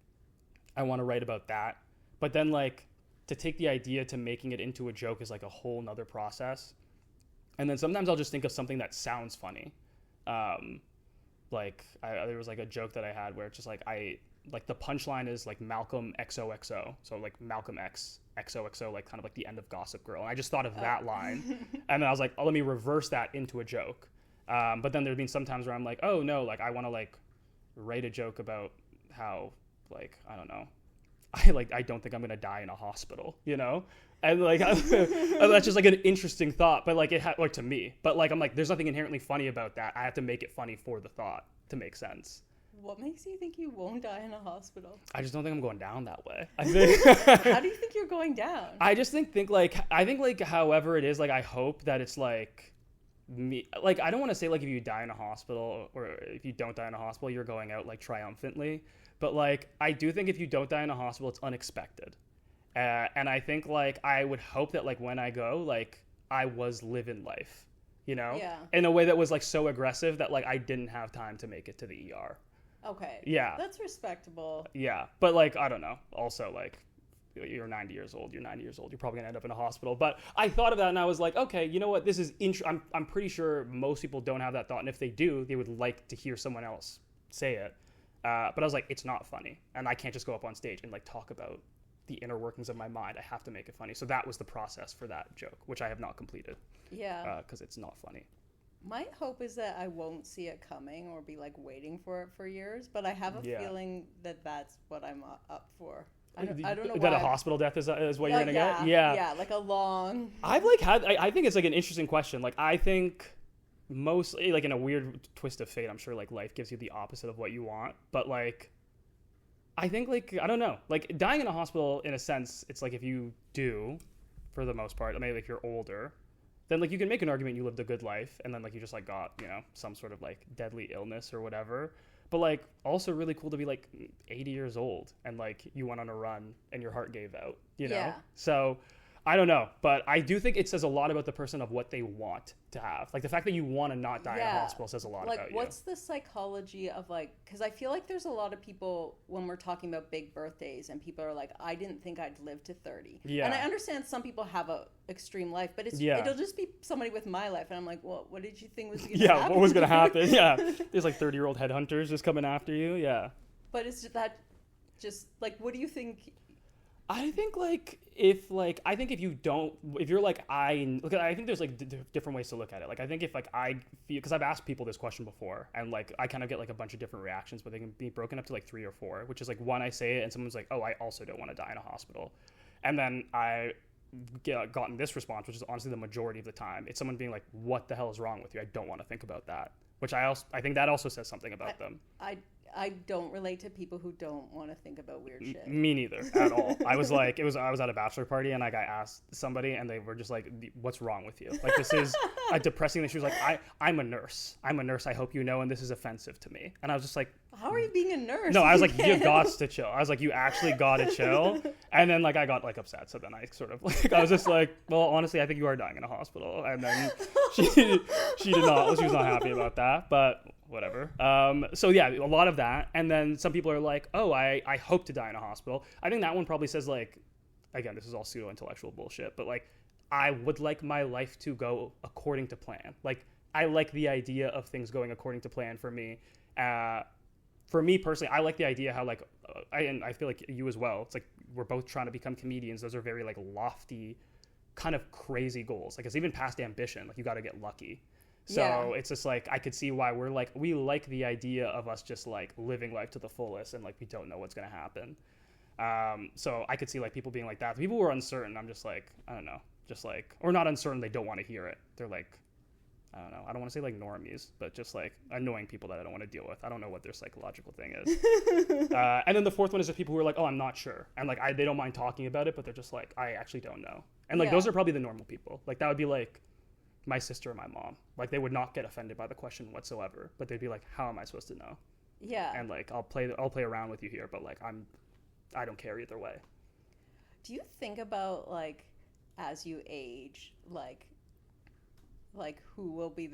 Speaker 2: I want to write about that. But then like to take the idea to making it into a joke is like a whole nother process. And then sometimes I'll just think of something that sounds funny. Like there was like a joke that I had where it's just like, the punchline is like Malcolm XOXO. So like Malcolm X XOXO, like kind of like the end of Gossip Girl. And I just thought of that line. And then I was like, oh, let me reverse that into a joke. But then there's been some times where I'm like, oh no, like I want to like write a joke about how like, I don't know, I don't think I'm going to die in a hospital, you know? And like, that's just like an interesting thought, but like like to me, but like, I'm like, there's nothing inherently funny about that. I have to make it funny for the thought to make sense.
Speaker 1: What makes you think you won't die in a hospital?
Speaker 2: I just don't think I'm going down that way. I think.
Speaker 1: How do you think you're going down?
Speaker 2: I just think like however it is, like I hope that it's like me. Like I don't want to say like if you die in a hospital or if you don't die in a hospital, you're going out like triumphantly. But like I do think if you don't die in a hospital, it's unexpected. And I think like I would hope that like when I go, like I was living life, you know, in a way that was like so aggressive that like I didn't have time to make it to the ER.
Speaker 1: Okay.
Speaker 2: Yeah.
Speaker 1: That's respectable.
Speaker 2: Yeah. But like, I don't know. Also like you're 90 years old. You're probably gonna end up in a hospital. But I thought of that and I was like, okay, you know what? This is I'm pretty sure most people don't have that thought. And if they do, they would like to hear someone else say it. But I was like, it's not funny. And I can't just go up on stage and like talk about the inner workings of my mind. I have to make it funny. So that was the process for that joke, which I have not completed.
Speaker 1: Yeah.
Speaker 2: Because it's not funny.
Speaker 1: My hope is that I won't see it coming or be like waiting for it for years, but I have a feeling that that's what I'm up for. I don't know
Speaker 2: that
Speaker 1: why.
Speaker 2: A hospital death is what you're gonna get.
Speaker 1: Yeah, like a long.
Speaker 2: I've like had. I think it's like an interesting question. Like I think mostly like in a weird twist of fate, I'm sure like life gives you the opposite of what you want. But like, I think like I don't know. Like dying in a hospital, in a sense, it's like if you do, for the most part, maybe like you're older. Then like you can make an argument you lived a good life and then like you just like got, you know, some sort of like deadly illness or whatever. But like also really cool to be like 80 years old and like you went on a run and your heart gave out, you know? Yeah. So I don't know, but I do think it says a lot about the person of what they want to have. Like the fact that you want to not die in a hospital says a lot about you.
Speaker 1: Like what's the psychology of like, because I feel like there's a lot of people when we're talking about big birthdays and people are like, I didn't think I'd live to 30. Yeah. And I understand some people have a extreme life, but it'll just be somebody with my life. And I'm like, well, what did you think was going to happen?
Speaker 2: Yeah, what was going to happen? Yeah. There's like 30-year-old headhunters just coming after you. Yeah.
Speaker 1: But is that just like, what do you think?
Speaker 2: I think if you don't, if you're like, I think there's like different ways to look at it. Like, I think if like I feel, because I've asked people this question before, and like I kind of get like a bunch of different reactions, but they can be broken up to like 3 or 4, which is like, one, I say it and someone's like, oh, I also don't want to die in a hospital. And then I gotten this response, which is honestly the majority of the time. It's someone being like, what the hell is wrong with you? I don't want to think about that. Which I think that also says something about them.
Speaker 1: I don't relate to people who don't want to think about weird shit.
Speaker 2: Me neither, at all. I was at a bachelor party, and like I asked somebody, and they were just like, what's wrong with you? Like, this is a depressing thing. She was like, I'm a nurse. I hope you know, and this is offensive to me. And I was just like,
Speaker 1: how are you being a nurse?
Speaker 2: No, I was like, you got to chill. I was like, you actually got to chill. And then like I got like upset. So then I sort of like, I was just like, well, honestly, I think you are dying in a hospital. And then she did not. She was not happy about that. But whatever. So yeah, a lot of that. And then some people are like, oh, I hope to die in a hospital. I think that one probably says like, again, this is all pseudo-intellectual bullshit, but like, I would like my life to go according to plan. Like, I like the idea of things going according to plan for me. For me personally, I like the idea how like, I feel like you as well. It's like, we're both trying to become comedians. Those are very like lofty, kind of crazy goals. Like, it's even past ambition. Like, you got to get lucky. So It's just like, I could see why we like the idea of us just like living life to the fullest, and like, we don't know what's going to happen. So I could see like people being like that. People who are uncertain, I'm just like, I don't know, just like, or not uncertain, they don't want to hear it. They're like, I don't know. I don't want to say like normies, but just like annoying people that I don't want to deal with. I don't know what their psychological thing is. And then the fourth one is the people who are like, oh, I'm not sure. And like, they don't mind talking about it, but they're just like, I actually don't know. And like, those are probably the normal people. Like, that would be like my sister or my mom. Like, they would not get offended by the question whatsoever, but they'd be like, how am I supposed to know?
Speaker 1: Yeah.
Speaker 2: And like, I'll play around with you here, but like, I don't care either way.
Speaker 1: Do you think about like, as you age, like who will be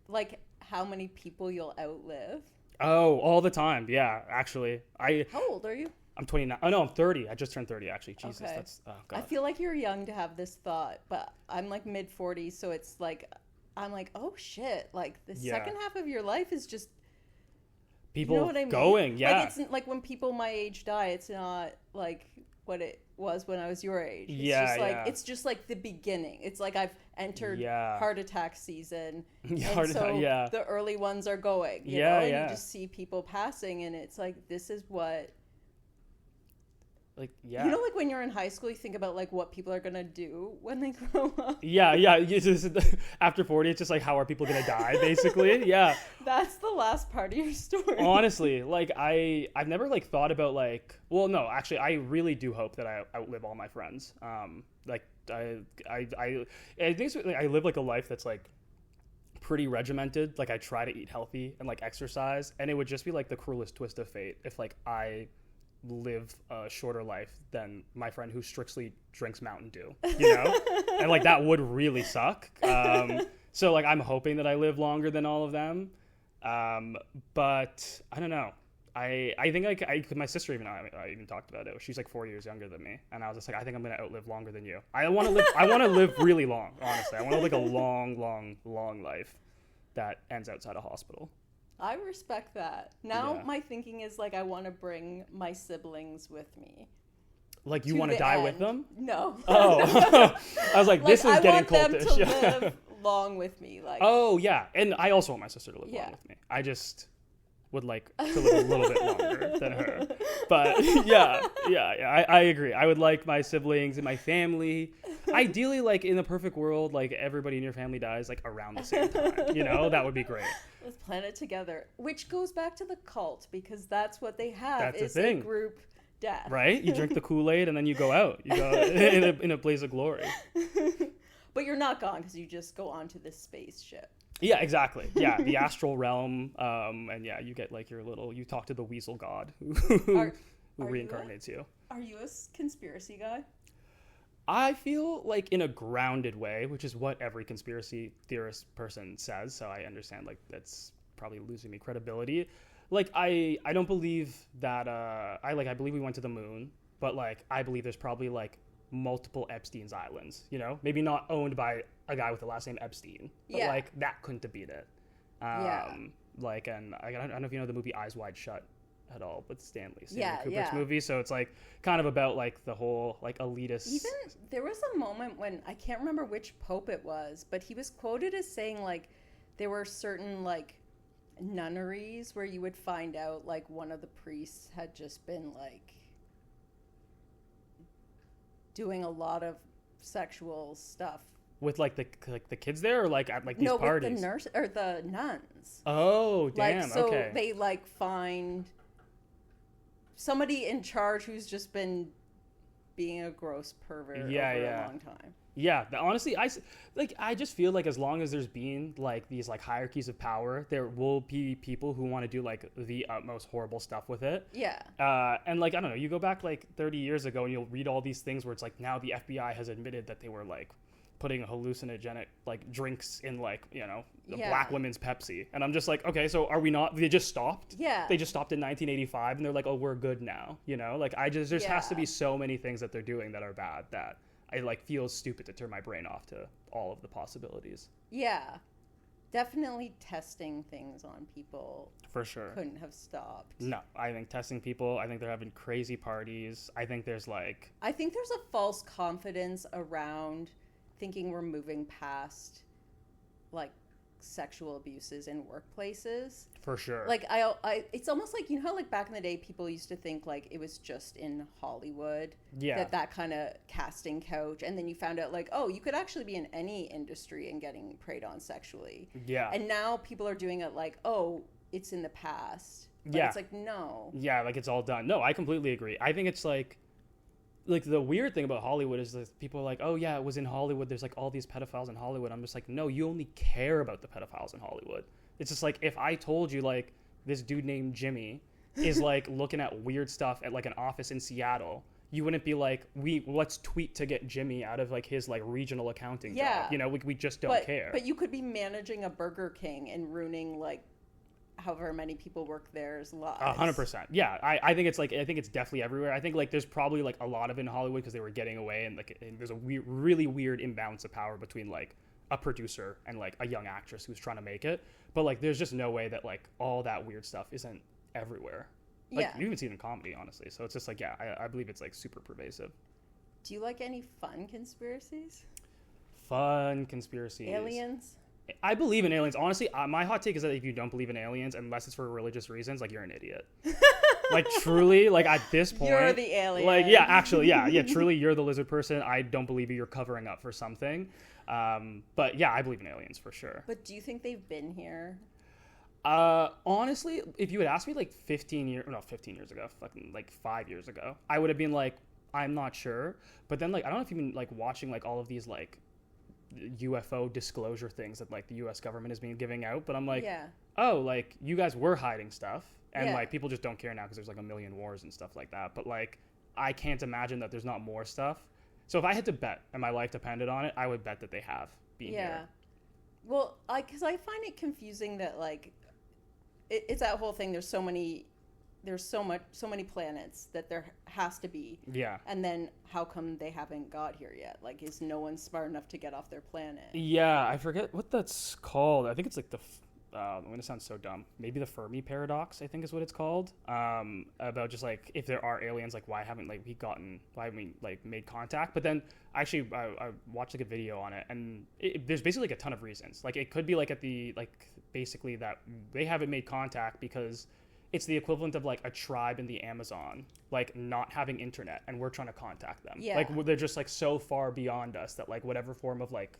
Speaker 1: like how many people you'll outlive?
Speaker 2: Oh, all the time. Yeah, actually.
Speaker 1: How old are you?
Speaker 2: I'm 29. Oh no, I'm 30. I just turned 30 actually. Jesus,
Speaker 1: okay.
Speaker 2: That's oh god.
Speaker 1: I feel like you're young to have this thought, but I'm like mid 40s, so it's like, I'm like, oh shit, like the second half of your life is just
Speaker 2: people,
Speaker 1: you know what I mean?
Speaker 2: Going. Yeah.
Speaker 1: Like, it's like when people my age die, it's not like what it was when I was your age. It's just like the beginning. It's like I've entered heart attack season, and so the early ones are going. You know? And you just see people passing, and it's like, this is what. Like, you know, like when you're in high school, you think about like what people are gonna do when they grow up.
Speaker 2: After 40, it's just like, how are people gonna die, basically. Yeah.
Speaker 1: That's the last part of your story.
Speaker 2: Honestly, like I've never like thought about like, well, no, actually, I really do hope that I outlive all my friends. Like I think like, I live like a life that's like pretty regimented. Like, I try to eat healthy and like exercise, and it would just be like the cruelest twist of fate if like I live a shorter life than my friend who strictly drinks Mountain Dew, you know? And like, that would really suck. So like, I'm hoping that I live longer than all of them. But I don't know. I think like my sister I even talked about it. She's like 4 years younger than me, and I was just like, I think I'm gonna outlive longer than you. I want to live really long. Honestly, I want to live like a long life that ends outside a hospital.
Speaker 1: I respect that. Now my thinking is like, I want to bring my siblings with me.
Speaker 2: Like, you want to die with them?
Speaker 1: No.
Speaker 2: Oh. I was like, this is getting cultish.
Speaker 1: I want them to live long with me. Like.
Speaker 2: Oh, yeah. And I also want my sister to live long with me. I just would like to live a little bit longer than her. But yeah, I agree. I would like my siblings and my family. Ideally, like, in the perfect world, like, everybody in your family dies like around the same time. You know, that would be great.
Speaker 1: Let's plan it together. Which goes back to the cult, because that's what they have.
Speaker 2: That's
Speaker 1: is
Speaker 2: the thing.
Speaker 1: A group death.
Speaker 2: Right? You drink the Kool-Aid and then you go out. You go in a blaze of glory.
Speaker 1: But you're not gone, because you just go onto this spaceship.
Speaker 2: Yeah, exactly. Yeah, the astral realm. And yeah, you get like you talk to the weasel god who reincarnates you.
Speaker 1: Are you a conspiracy guy?
Speaker 2: I feel like in a grounded way, which is what every conspiracy theorist person says. So I understand like that's probably losing me credibility. Like, I don't believe that, I believe we went to the moon, but like, I believe there's probably like multiple Epstein's Islands, you know, maybe not owned by a guy with the last name Epstein, but like, that couldn't have been it. Like, and I don't know if you know the movie Eyes Wide Shut. at all with Stanley
Speaker 1: Yeah,
Speaker 2: Kubrick's
Speaker 1: yeah.
Speaker 2: movie. So it's like kind of about like the whole like elitist.
Speaker 1: Even there was a moment when I can't remember which pope it was, but he was quoted as saying like there were certain like nunneries where you would find out like one of the priests had just been like doing a lot of sexual stuff
Speaker 2: with like the kids there, or like at like these parties.
Speaker 1: with the nurse or the nuns.
Speaker 2: Oh, damn.
Speaker 1: Like, so
Speaker 2: okay.
Speaker 1: they like find somebody in charge who's just been being a gross pervert over a long time.
Speaker 2: Yeah, honestly, I just feel like as long as there's been like these like hierarchies of power, there will be people who want to do like the utmost horrible stuff with it.
Speaker 1: Yeah.
Speaker 2: And like I don't know, you go back like 30 years ago and you'll read all these things where it's like now the FBI has admitted that they were like putting hallucinogenic like drinks in like, you know, the black women's Pepsi. And I'm just like, okay, so are we not, they just stopped?
Speaker 1: Yeah.
Speaker 2: They just stopped in 1985 and they're like, oh, we're good now. You know, like there has to be so many things that they're doing that are bad that I like feel stupid to turn my brain off to all of the possibilities.
Speaker 1: Yeah. Definitely testing things on people.
Speaker 2: For sure.
Speaker 1: Couldn't have stopped.
Speaker 2: No, I think testing people, I think they're having crazy parties. I think there's a
Speaker 1: false confidence around thinking we're moving past like sexual abuses in workplaces.
Speaker 2: For sure.
Speaker 1: Like I it's almost like, you know how like back in the day people used to think like it was just in Hollywood.
Speaker 2: Yeah.
Speaker 1: That kind of casting couch, and then you found out like, oh, you could actually be in any industry and getting preyed on sexually.
Speaker 2: Yeah.
Speaker 1: And now people are doing it like, oh, it's in the past. But it's like, no.
Speaker 2: Yeah, like it's all done. No, I completely agree. I think it's like the weird thing about Hollywood is that people are like, oh yeah, it was in Hollywood. There's like all these pedophiles in Hollywood. I'm just like, no, you only care about the pedophiles in Hollywood. It's just like if I told you like this dude named Jimmy is like looking at weird stuff at like an office in Seattle, you wouldn't be like, let's tweet to get Jimmy out of like his like regional accounting job. You know, we just don't care.
Speaker 1: But you could be managing a Burger King and ruining like however many people work there's lives.
Speaker 2: 100%. Yeah, I think it's definitely everywhere. I think like there's probably like a lot of it in Hollywood because they were getting away, and like there's a really weird imbalance of power between like a producer and like a young actress who's trying to make it. But like there's just no way that like all that weird stuff isn't everywhere. Like you even see it in comedy, honestly. So it's just like, yeah, I believe it's like super pervasive.
Speaker 1: Do you like any fun conspiracies?
Speaker 2: Fun conspiracies.
Speaker 1: Aliens?
Speaker 2: I believe in aliens. Honestly, my hot take is that if you don't believe in aliens, unless it's for religious reasons, like you're an idiot. Like truly, like at this point,
Speaker 1: you're the alien.
Speaker 2: Like yeah, actually, yeah, truly, you're the lizard person. I don't believe you're covering up for something. But yeah, I believe in aliens for sure.
Speaker 1: But do you think they've been here?
Speaker 2: Honestly, if you had asked me like 15 years ago, fucking like 5 years ago, I would have been like, I'm not sure. But then like, I don't know if you've been like watching like all of these like UFO disclosure things that like the US government has been giving out, but I'm like, oh, like you guys were hiding stuff, and like people just don't care now because there's like a million wars and stuff like that. But like I can't imagine that there's not more stuff. So if I had to bet and my life depended on it, I would bet that they have been here.
Speaker 1: Well, because I find it confusing that like it's that whole thing. There's so many planets that there has to be. Yeah. And then how come they haven't got here yet? Like, is no one smart enough to get off their planet?
Speaker 2: Yeah, I forget what that's called. I think it's like I'm going to sound so dumb. Maybe the Fermi paradox, I think is what it's called. About just like, if there are aliens, like why haven't we like made contact? But then actually I watched like a video on it, and there's basically like a ton of reasons. Like it could be like basically that they haven't made contact because it's the equivalent of like a tribe in the Amazon, like not having internet, and we're trying to contact them. Yeah. Like they're just like so far beyond us that like whatever form of like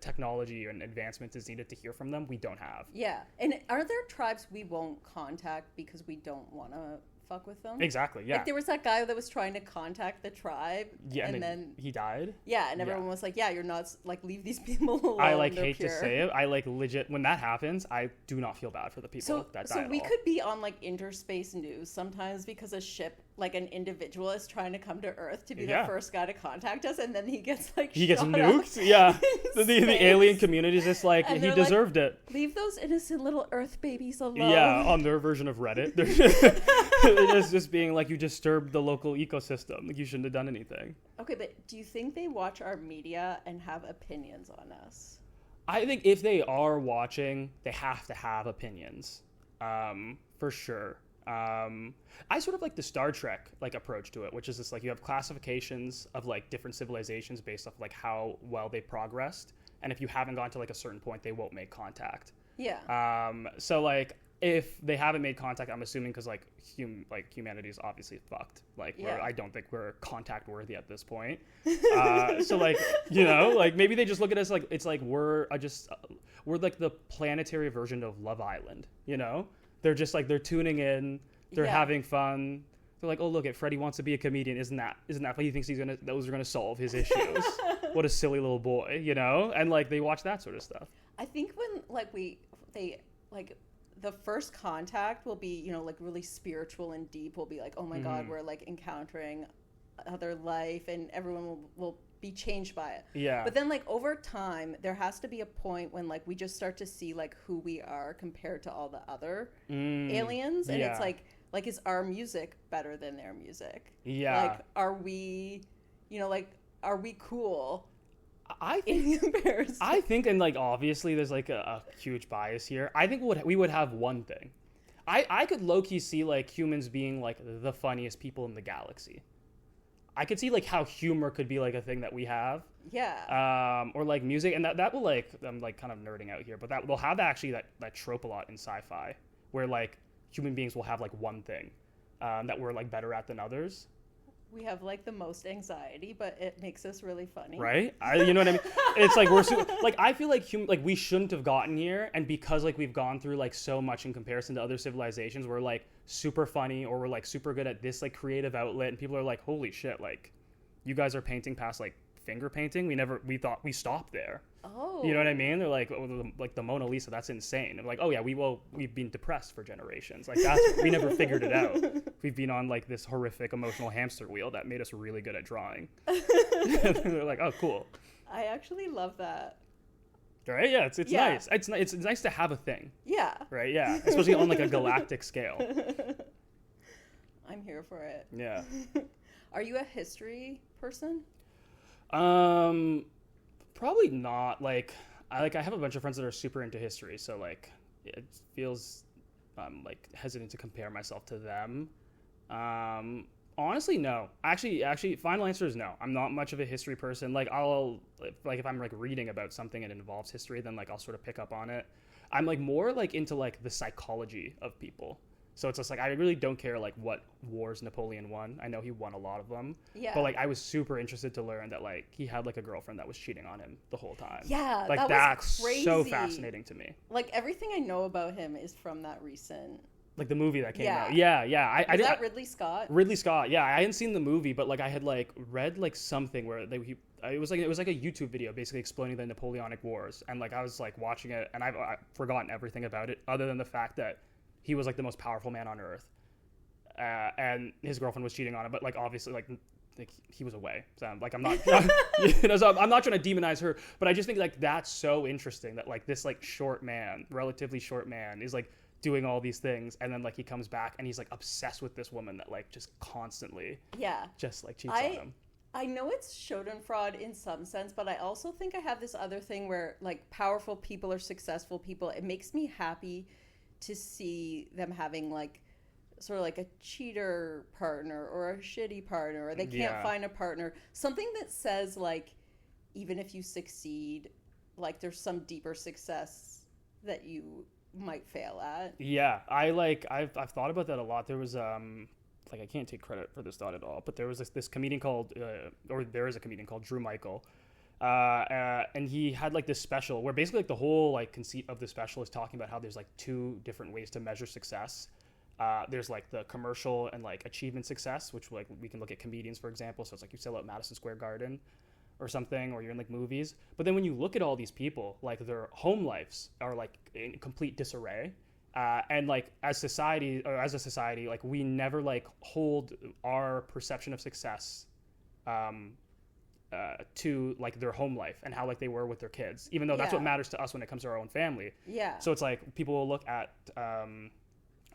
Speaker 2: technology and advancement is needed to hear from them, we don't have.
Speaker 1: Yeah. And are there tribes we won't contact because we don't want to fuck with them?
Speaker 2: Exactly, yeah.
Speaker 1: Like there was that guy that was trying to contact the tribe.
Speaker 2: Yeah, and then he died?
Speaker 1: Yeah, and everyone was like, yeah, you're not, like, leave these people alone.
Speaker 2: I like hate to say it. I like legit, when that happens, I do not feel bad for the people that die.
Speaker 1: So we could be on like interspace news sometimes because a ship, like an individual is trying to come to Earth to be the first guy to contact us, and then he gets like
Speaker 2: he gets nuked. Yeah. The alien community is just like, he deserved it.
Speaker 1: Leave those innocent little Earth babies alone.
Speaker 2: Yeah, on their version of Reddit. They're just being like, you disturbed the local ecosystem. Like you shouldn't have done anything.
Speaker 1: Okay, but do you think they watch our media and have opinions on us?
Speaker 2: I think if they are watching, they have to have opinions. For sure. I sort of like the Star Trek like approach to it, which is this like you have classifications of like different civilizations based off like how well they progressed, and if you haven't gone to like a certain point, they won't make contact.
Speaker 1: Yeah.
Speaker 2: So like if they haven't made contact, I'm assuming because like humanity is obviously fucked. Like I don't think we're contact worthy at this point. So like like maybe they just look at us like it's like we're like the planetary version of Love Island. They're just like they're tuning in, they're having fun. They're like, oh look, Freddie wants to be a comedian. Isn't that funny? He thinks those are gonna solve his issues. What a silly little boy, and like they watch that sort of stuff.
Speaker 1: I think when the first contact will be, like really spiritual and deep. We'll be like, oh my God, we're like encountering other life, and everyone will be changed by it. Yeah. But then like over time, there has to be a point when like we just start to see like who we are compared to all the other aliens. And it's like, is our music better than their music? Yeah. Like, are we, are we cool? I
Speaker 2: think, and like obviously there's like a huge bias here. I think we would have one thing. I could low-key see like humans being like the funniest people in the galaxy. I could see like how humor could be like a thing that we have. Yeah. Or like music, and that will like, I'm like kind of nerding out here, but that we'll have actually that trope a lot in sci-fi, where like human beings will have like one thing that we're like better at than others.
Speaker 1: We have like the most anxiety, but it makes us really funny,
Speaker 2: right? You know what I mean? It's like we're like I feel like we shouldn't have gotten here, and because like we've gone through like so much in comparison to other civilizations, we're like super funny, or we're like super good at this like creative outlet, and people are like, holy shit, like you guys are painting past like finger painting. We thought we stopped there. Oh, you know what I mean? They're like, oh, like the Mona Lisa, that's insane. I'm like, oh yeah, we've been depressed for generations. Like we never figured it out. We've been on like this horrific emotional hamster wheel that made us really good at drawing. They're like, oh cool.
Speaker 1: I actually love that.
Speaker 2: Right? Yeah, it's nice. It's nice to have a thing. Yeah. Right? Yeah, especially on like a galactic scale.
Speaker 1: I'm here for it.
Speaker 2: Yeah.
Speaker 1: Are you a history person?
Speaker 2: Probably not. Like I have a bunch of friends that are super into history, so like it feels like hesitant to compare myself to them. Honestly, no. Actually, final answer is no. I'm not much of a history person. Like if I'm like reading about something and it involves history, then like I'll sort of pick up on it. I'm like more like into like the psychology of people. So it's just like I really don't care like what wars Napoleon won. I know he won a lot of them. Yeah. But like I was super interested to learn that like he had like a girlfriend that was cheating on him the whole time.
Speaker 1: Yeah.
Speaker 2: Like that's crazy. So fascinating to me.
Speaker 1: Like everything I know about him is from that recent.
Speaker 2: Like the movie that came out. Yeah.
Speaker 1: Is that Ridley Scott?
Speaker 2: Ridley Scott. Yeah, I hadn't seen the movie, but like I had like read like something where it was like a YouTube video basically explaining the Napoleonic Wars, and like I was like watching it, and I've forgotten everything about it other than the fact that he was like the most powerful man on earth, and his girlfriend was cheating on him. But like obviously like he was away. So like I'm not, so I'm not trying to demonize her, but I just think like that's so interesting that like this like relatively short man, is like doing all these things, and then like he comes back and he's like obsessed with this woman that like just constantly just like cheats on him.
Speaker 1: I know it's Schadenfreude in some sense, but I also think I have this other thing where like powerful people or successful people, it makes me happy to see them having like sort of like a cheater partner or a shitty partner, or they can't find a partner. Something that says like, even if you succeed, like there's some deeper success that you might fail at.
Speaker 2: Yeah, I've thought about that a lot. There was like I can't take credit for this thought at all, but there was this comedian called there is a comedian called Drew Michael. And he had like this special where basically like the whole like conceit of the special is talking about how there's like two different ways to measure success. There's like the commercial and like achievement success, which like we can look at comedians, for example. So it's like you sell out Madison Square Garden or something, or you're in like movies. But then when you look at all these people, like their home lives are like in complete disarray. And like as a society, like we never like hold our perception of success to like their home life and how like they were with their kids, even though that's what matters to us when it comes to our own family. Yeah. So it's like people will look at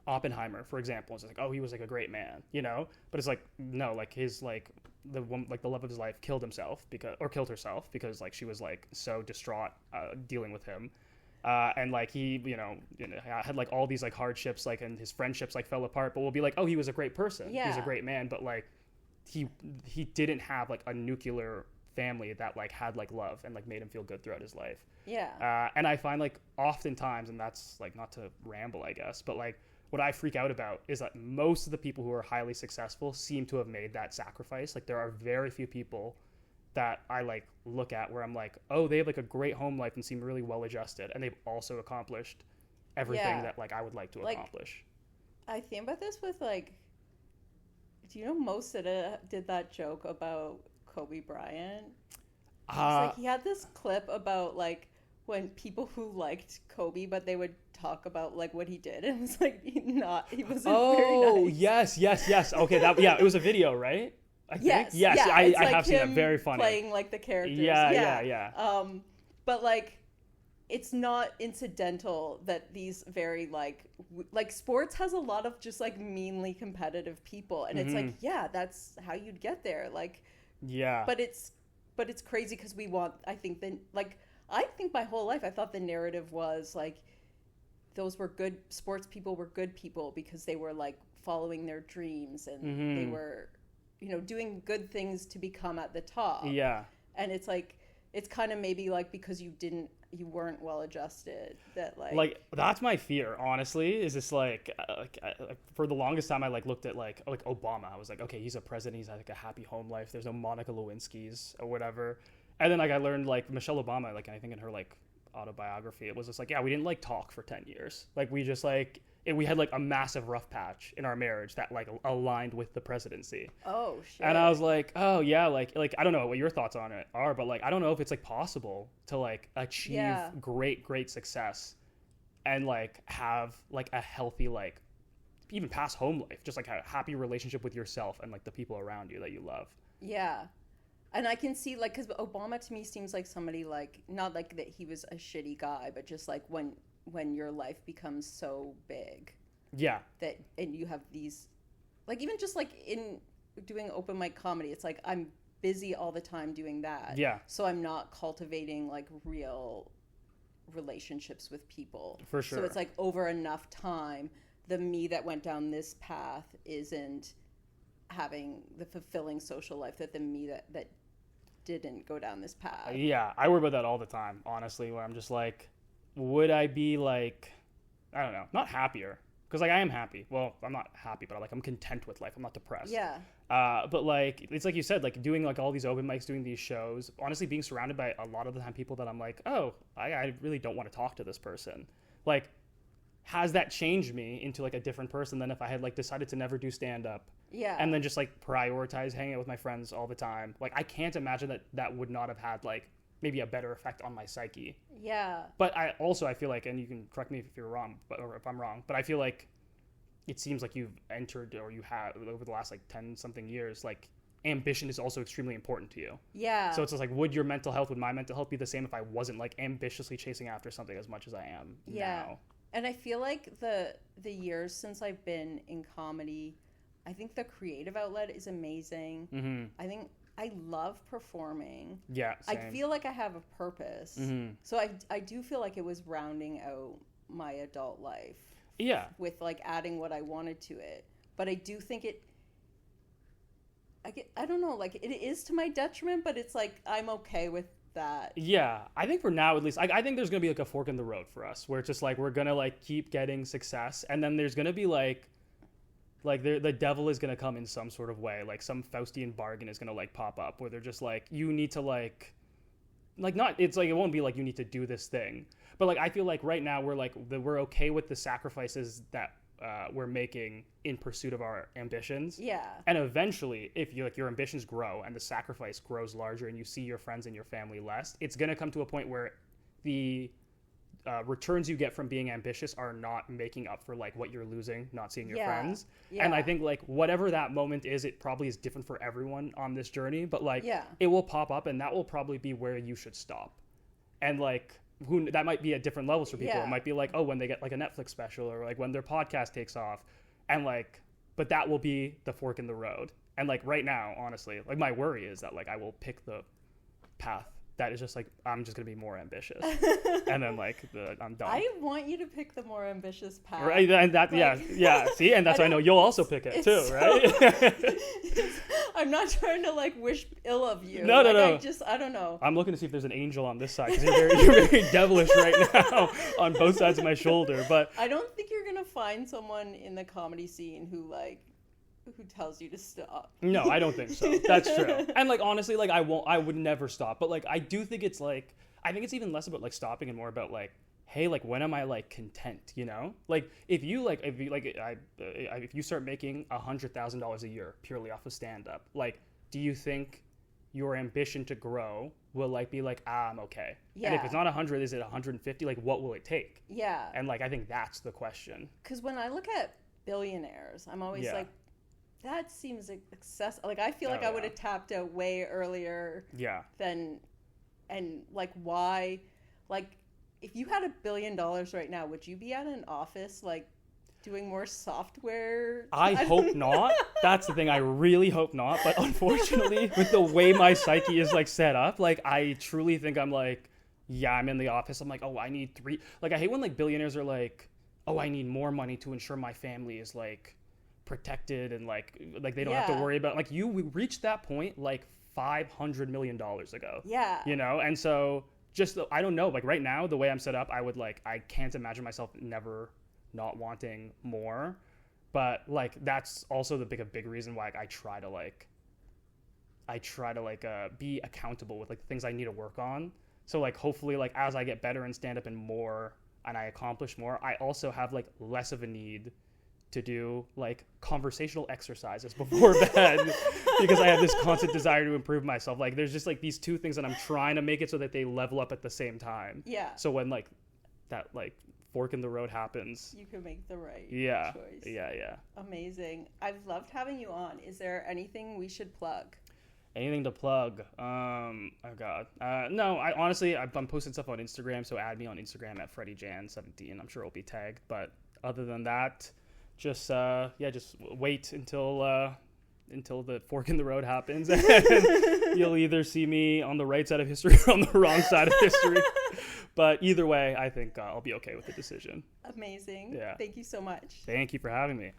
Speaker 2: Oppenheimer, for example, and it's like, oh, he was like a great man, but it's like, no, like his like the woman, like the love of his life killed herself because like she was like so distraught dealing with him. And like he, had like all these like hardships, like, and his friendships like fell apart. But we'll be like, oh, he was a great person.
Speaker 1: Yeah.
Speaker 2: He's a great man. But like, he didn't have like a nuclear family that like had like love and like made him feel good throughout his life.
Speaker 1: Yeah.
Speaker 2: And I find like oftentimes, and that's like not to ramble, I guess, but like what I freak out about is that most of the people who are highly successful seem to have made that sacrifice. Like there are very few people that I like look at where I'm like, oh, they have like a great home life and seem really well adjusted, and they've also accomplished everything that like I would like to accomplish.
Speaker 1: I think about this with like, do you know Mo Sitta did that joke about Kobe Bryant? Like he had this clip about like when people who liked Kobe, but they would talk about like what he did, and it was like he wasn't very nice.
Speaker 2: yes. Okay, it was a video, right? I think.
Speaker 1: Yes.
Speaker 2: Yeah, I
Speaker 1: like
Speaker 2: have seen that. Very funny.
Speaker 1: Playing like the characters.
Speaker 2: Yeah.
Speaker 1: But like, it's not incidental that these very like sports has a lot of just like meanly competitive people, and it's like, yeah, that's how you'd get there. Like,
Speaker 2: yeah.
Speaker 1: But it's crazy because we want. I think my whole life I thought the narrative was like, those were good sports people were good people because they were like following their dreams and they were, doing good things to become at the top.
Speaker 2: Yeah.
Speaker 1: And it's like, it's kind of maybe like because you weren't well adjusted that
Speaker 2: like that's my fear, honestly, is this like for the longest time I like looked at like Obama. I was like, okay, he's a president, he's like a happy home life, there's no Monica Lewinsky's or whatever. And then like I learned like Michelle Obama, like I think in her like autobiography, it was just like, yeah, we didn't like talk for 10 years. Like we just like we had like a massive rough patch in our marriage that like aligned with the presidency.
Speaker 1: Oh shit.
Speaker 2: And I was like, oh yeah, like I don't know what your thoughts on it are, but like I don't know if it's like possible to like achieve great success and like have like a healthy like even past home life, just like a happy relationship with yourself and like the people around you that you love.
Speaker 1: Yeah. And I can see, like, because Obama to me seems like somebody, like, not like that he was a shitty guy, but just like when your life becomes so big.
Speaker 2: Yeah.
Speaker 1: And you have these, like, even just like in doing open mic comedy, it's like I'm busy all the time doing that.
Speaker 2: Yeah.
Speaker 1: So I'm not cultivating like real relationships with people.
Speaker 2: For sure.
Speaker 1: So it's like over enough time, the me that went down this path isn't having the fulfilling social life that the me that didn't go down this path.
Speaker 2: Yeah, I worry about that all the time, honestly, where I'm just like, would I be like, I don't know, not happier, because like I am happy. Well, I'm not happy, but like I'm content with life. I'm not depressed.
Speaker 1: Yeah.
Speaker 2: But like it's like you said, like doing like all these open mics, doing these shows, honestly being surrounded by a lot of the time people that I'm like, oh, I really don't want to talk to this person. Like, has that changed me into like a different person than if I had like decided to never do stand up?
Speaker 1: Yeah.
Speaker 2: And then just like prioritize hanging out with my friends all the time. Like I can't imagine that would not have had like maybe a better effect on my psyche.
Speaker 1: Yeah.
Speaker 2: But I feel like, and you can correct me if you're wrong, or if I'm wrong, but I feel like it seems like you've entered, or you have over the last like 10 something years, like ambition is also extremely important to you.
Speaker 1: Yeah.
Speaker 2: So it's just like, would my mental health be the same if I wasn't like ambitiously chasing after something as much as I am now?
Speaker 1: And I feel like the years since I've been in comedy, I think the creative outlet is amazing.
Speaker 2: Mm-hmm.
Speaker 1: I think I love performing.
Speaker 2: Yeah, same.
Speaker 1: I feel like I have a purpose.
Speaker 2: Mm-hmm.
Speaker 1: So I do feel like it was rounding out my adult life.
Speaker 2: Yeah.
Speaker 1: With like adding what I wanted to it. But I do think I don't know, like it is to my detriment, but it's like I'm okay with that.
Speaker 2: Yeah, I think for now at least, I think there's gonna be like a fork in the road for us where it's just like we're gonna like keep getting success, and then there's gonna be like the devil is gonna come in some sort of way, like some Faustian bargain is gonna like pop up where they're just like, you need to like not, it's like it won't be like you need to do this thing, but like I feel like right now we're okay with the sacrifices that we're making in pursuit of our ambitions.
Speaker 1: Yeah.
Speaker 2: And eventually, if you like your ambitions grow and the sacrifice grows larger and you see your friends and your family less, it's going to come to a point where the returns you get from being ambitious are not making up for like what you're losing not seeing your friends. Yeah. And I think like whatever that moment is, it probably is different for everyone on this journey, but like it will pop up and that will probably be where you should stop. And like that might be at different levels for people. It might be like, oh, when they get like a Netflix special, or like when their podcast takes off, and like, but that will be the fork in the road. And like right now, honestly, like my worry is that like I will pick the path that is just like, I'm just gonna be more ambitious, and then like I'm done.
Speaker 1: I want you to pick the more ambitious path.
Speaker 2: Right, and that yeah. See, and that's why I know you'll also pick it too, right?
Speaker 1: I'm not trying to like wish ill of you.
Speaker 2: No.
Speaker 1: I don't know.
Speaker 2: I'm looking to see if there's an angel on this side because you're very devilish right now on both sides of my shoulder. But
Speaker 1: I don't think you're gonna find someone in the comedy scene who tells you to stop.
Speaker 2: No, I don't think so. That's true. And like honestly, like I would never stop. But like I do think it's like, I think it's even less about like stopping and more about like, hey, like when am I like content, you know? Like if you start making $100,000 a year purely off of stand up, like do you think your ambition to grow will like be like, I'm okay?
Speaker 1: Yeah.
Speaker 2: And if it's not 100, is it 150? Like what will it take?
Speaker 1: Yeah.
Speaker 2: And like I think that's the question.
Speaker 1: Because when I look at billionaires, I'm always like, that seems excessive. Like I feel like I would have tapped out way earlier.
Speaker 2: Yeah.
Speaker 1: And like why, like if you had $1 billion right now, would you be at an office like doing more software?
Speaker 2: I hope not. That's the thing. I really hope not. But unfortunately, with the way my psyche is like set up, like I truly think I'm like, yeah, I'm in the office. I'm like, oh, I need 3. Like I hate when like billionaires are like, oh, I need more money to ensure my family is like protected and like they don't have to worry about, like, we reached that point like $500 million ago.
Speaker 1: Yeah.
Speaker 2: You know, and so just I don't know, like right now the way I'm set up, I can't imagine myself never not wanting more. But like that's also the big reason why I try to be accountable with like the things I need to work on. So like hopefully like as I get better in stand up and I accomplish more, I also have like less of a need to do like conversational exercises before bed because I have this constant desire to improve myself. Like there's just like these two things that I'm trying to make it so that they level up at the same time.
Speaker 1: Yeah.
Speaker 2: So when like that like fork in the road happens,
Speaker 1: you can make the right choice.
Speaker 2: Yeah.
Speaker 1: Amazing. I've loved having you on. Is there anything we should plug?
Speaker 2: Anything to plug? Oh God. No, I'm posting stuff on Instagram, so add me on Instagram at Freddy Jan 17. I'm sure it'll be tagged. But other than that, just wait until the fork in the road happens, and you'll either see me on the right side of history or on the wrong side of history. But either way, I think I'll be okay with the decision.
Speaker 1: Amazing.
Speaker 2: Yeah.
Speaker 1: Thank you so much.
Speaker 2: Thank you for having me.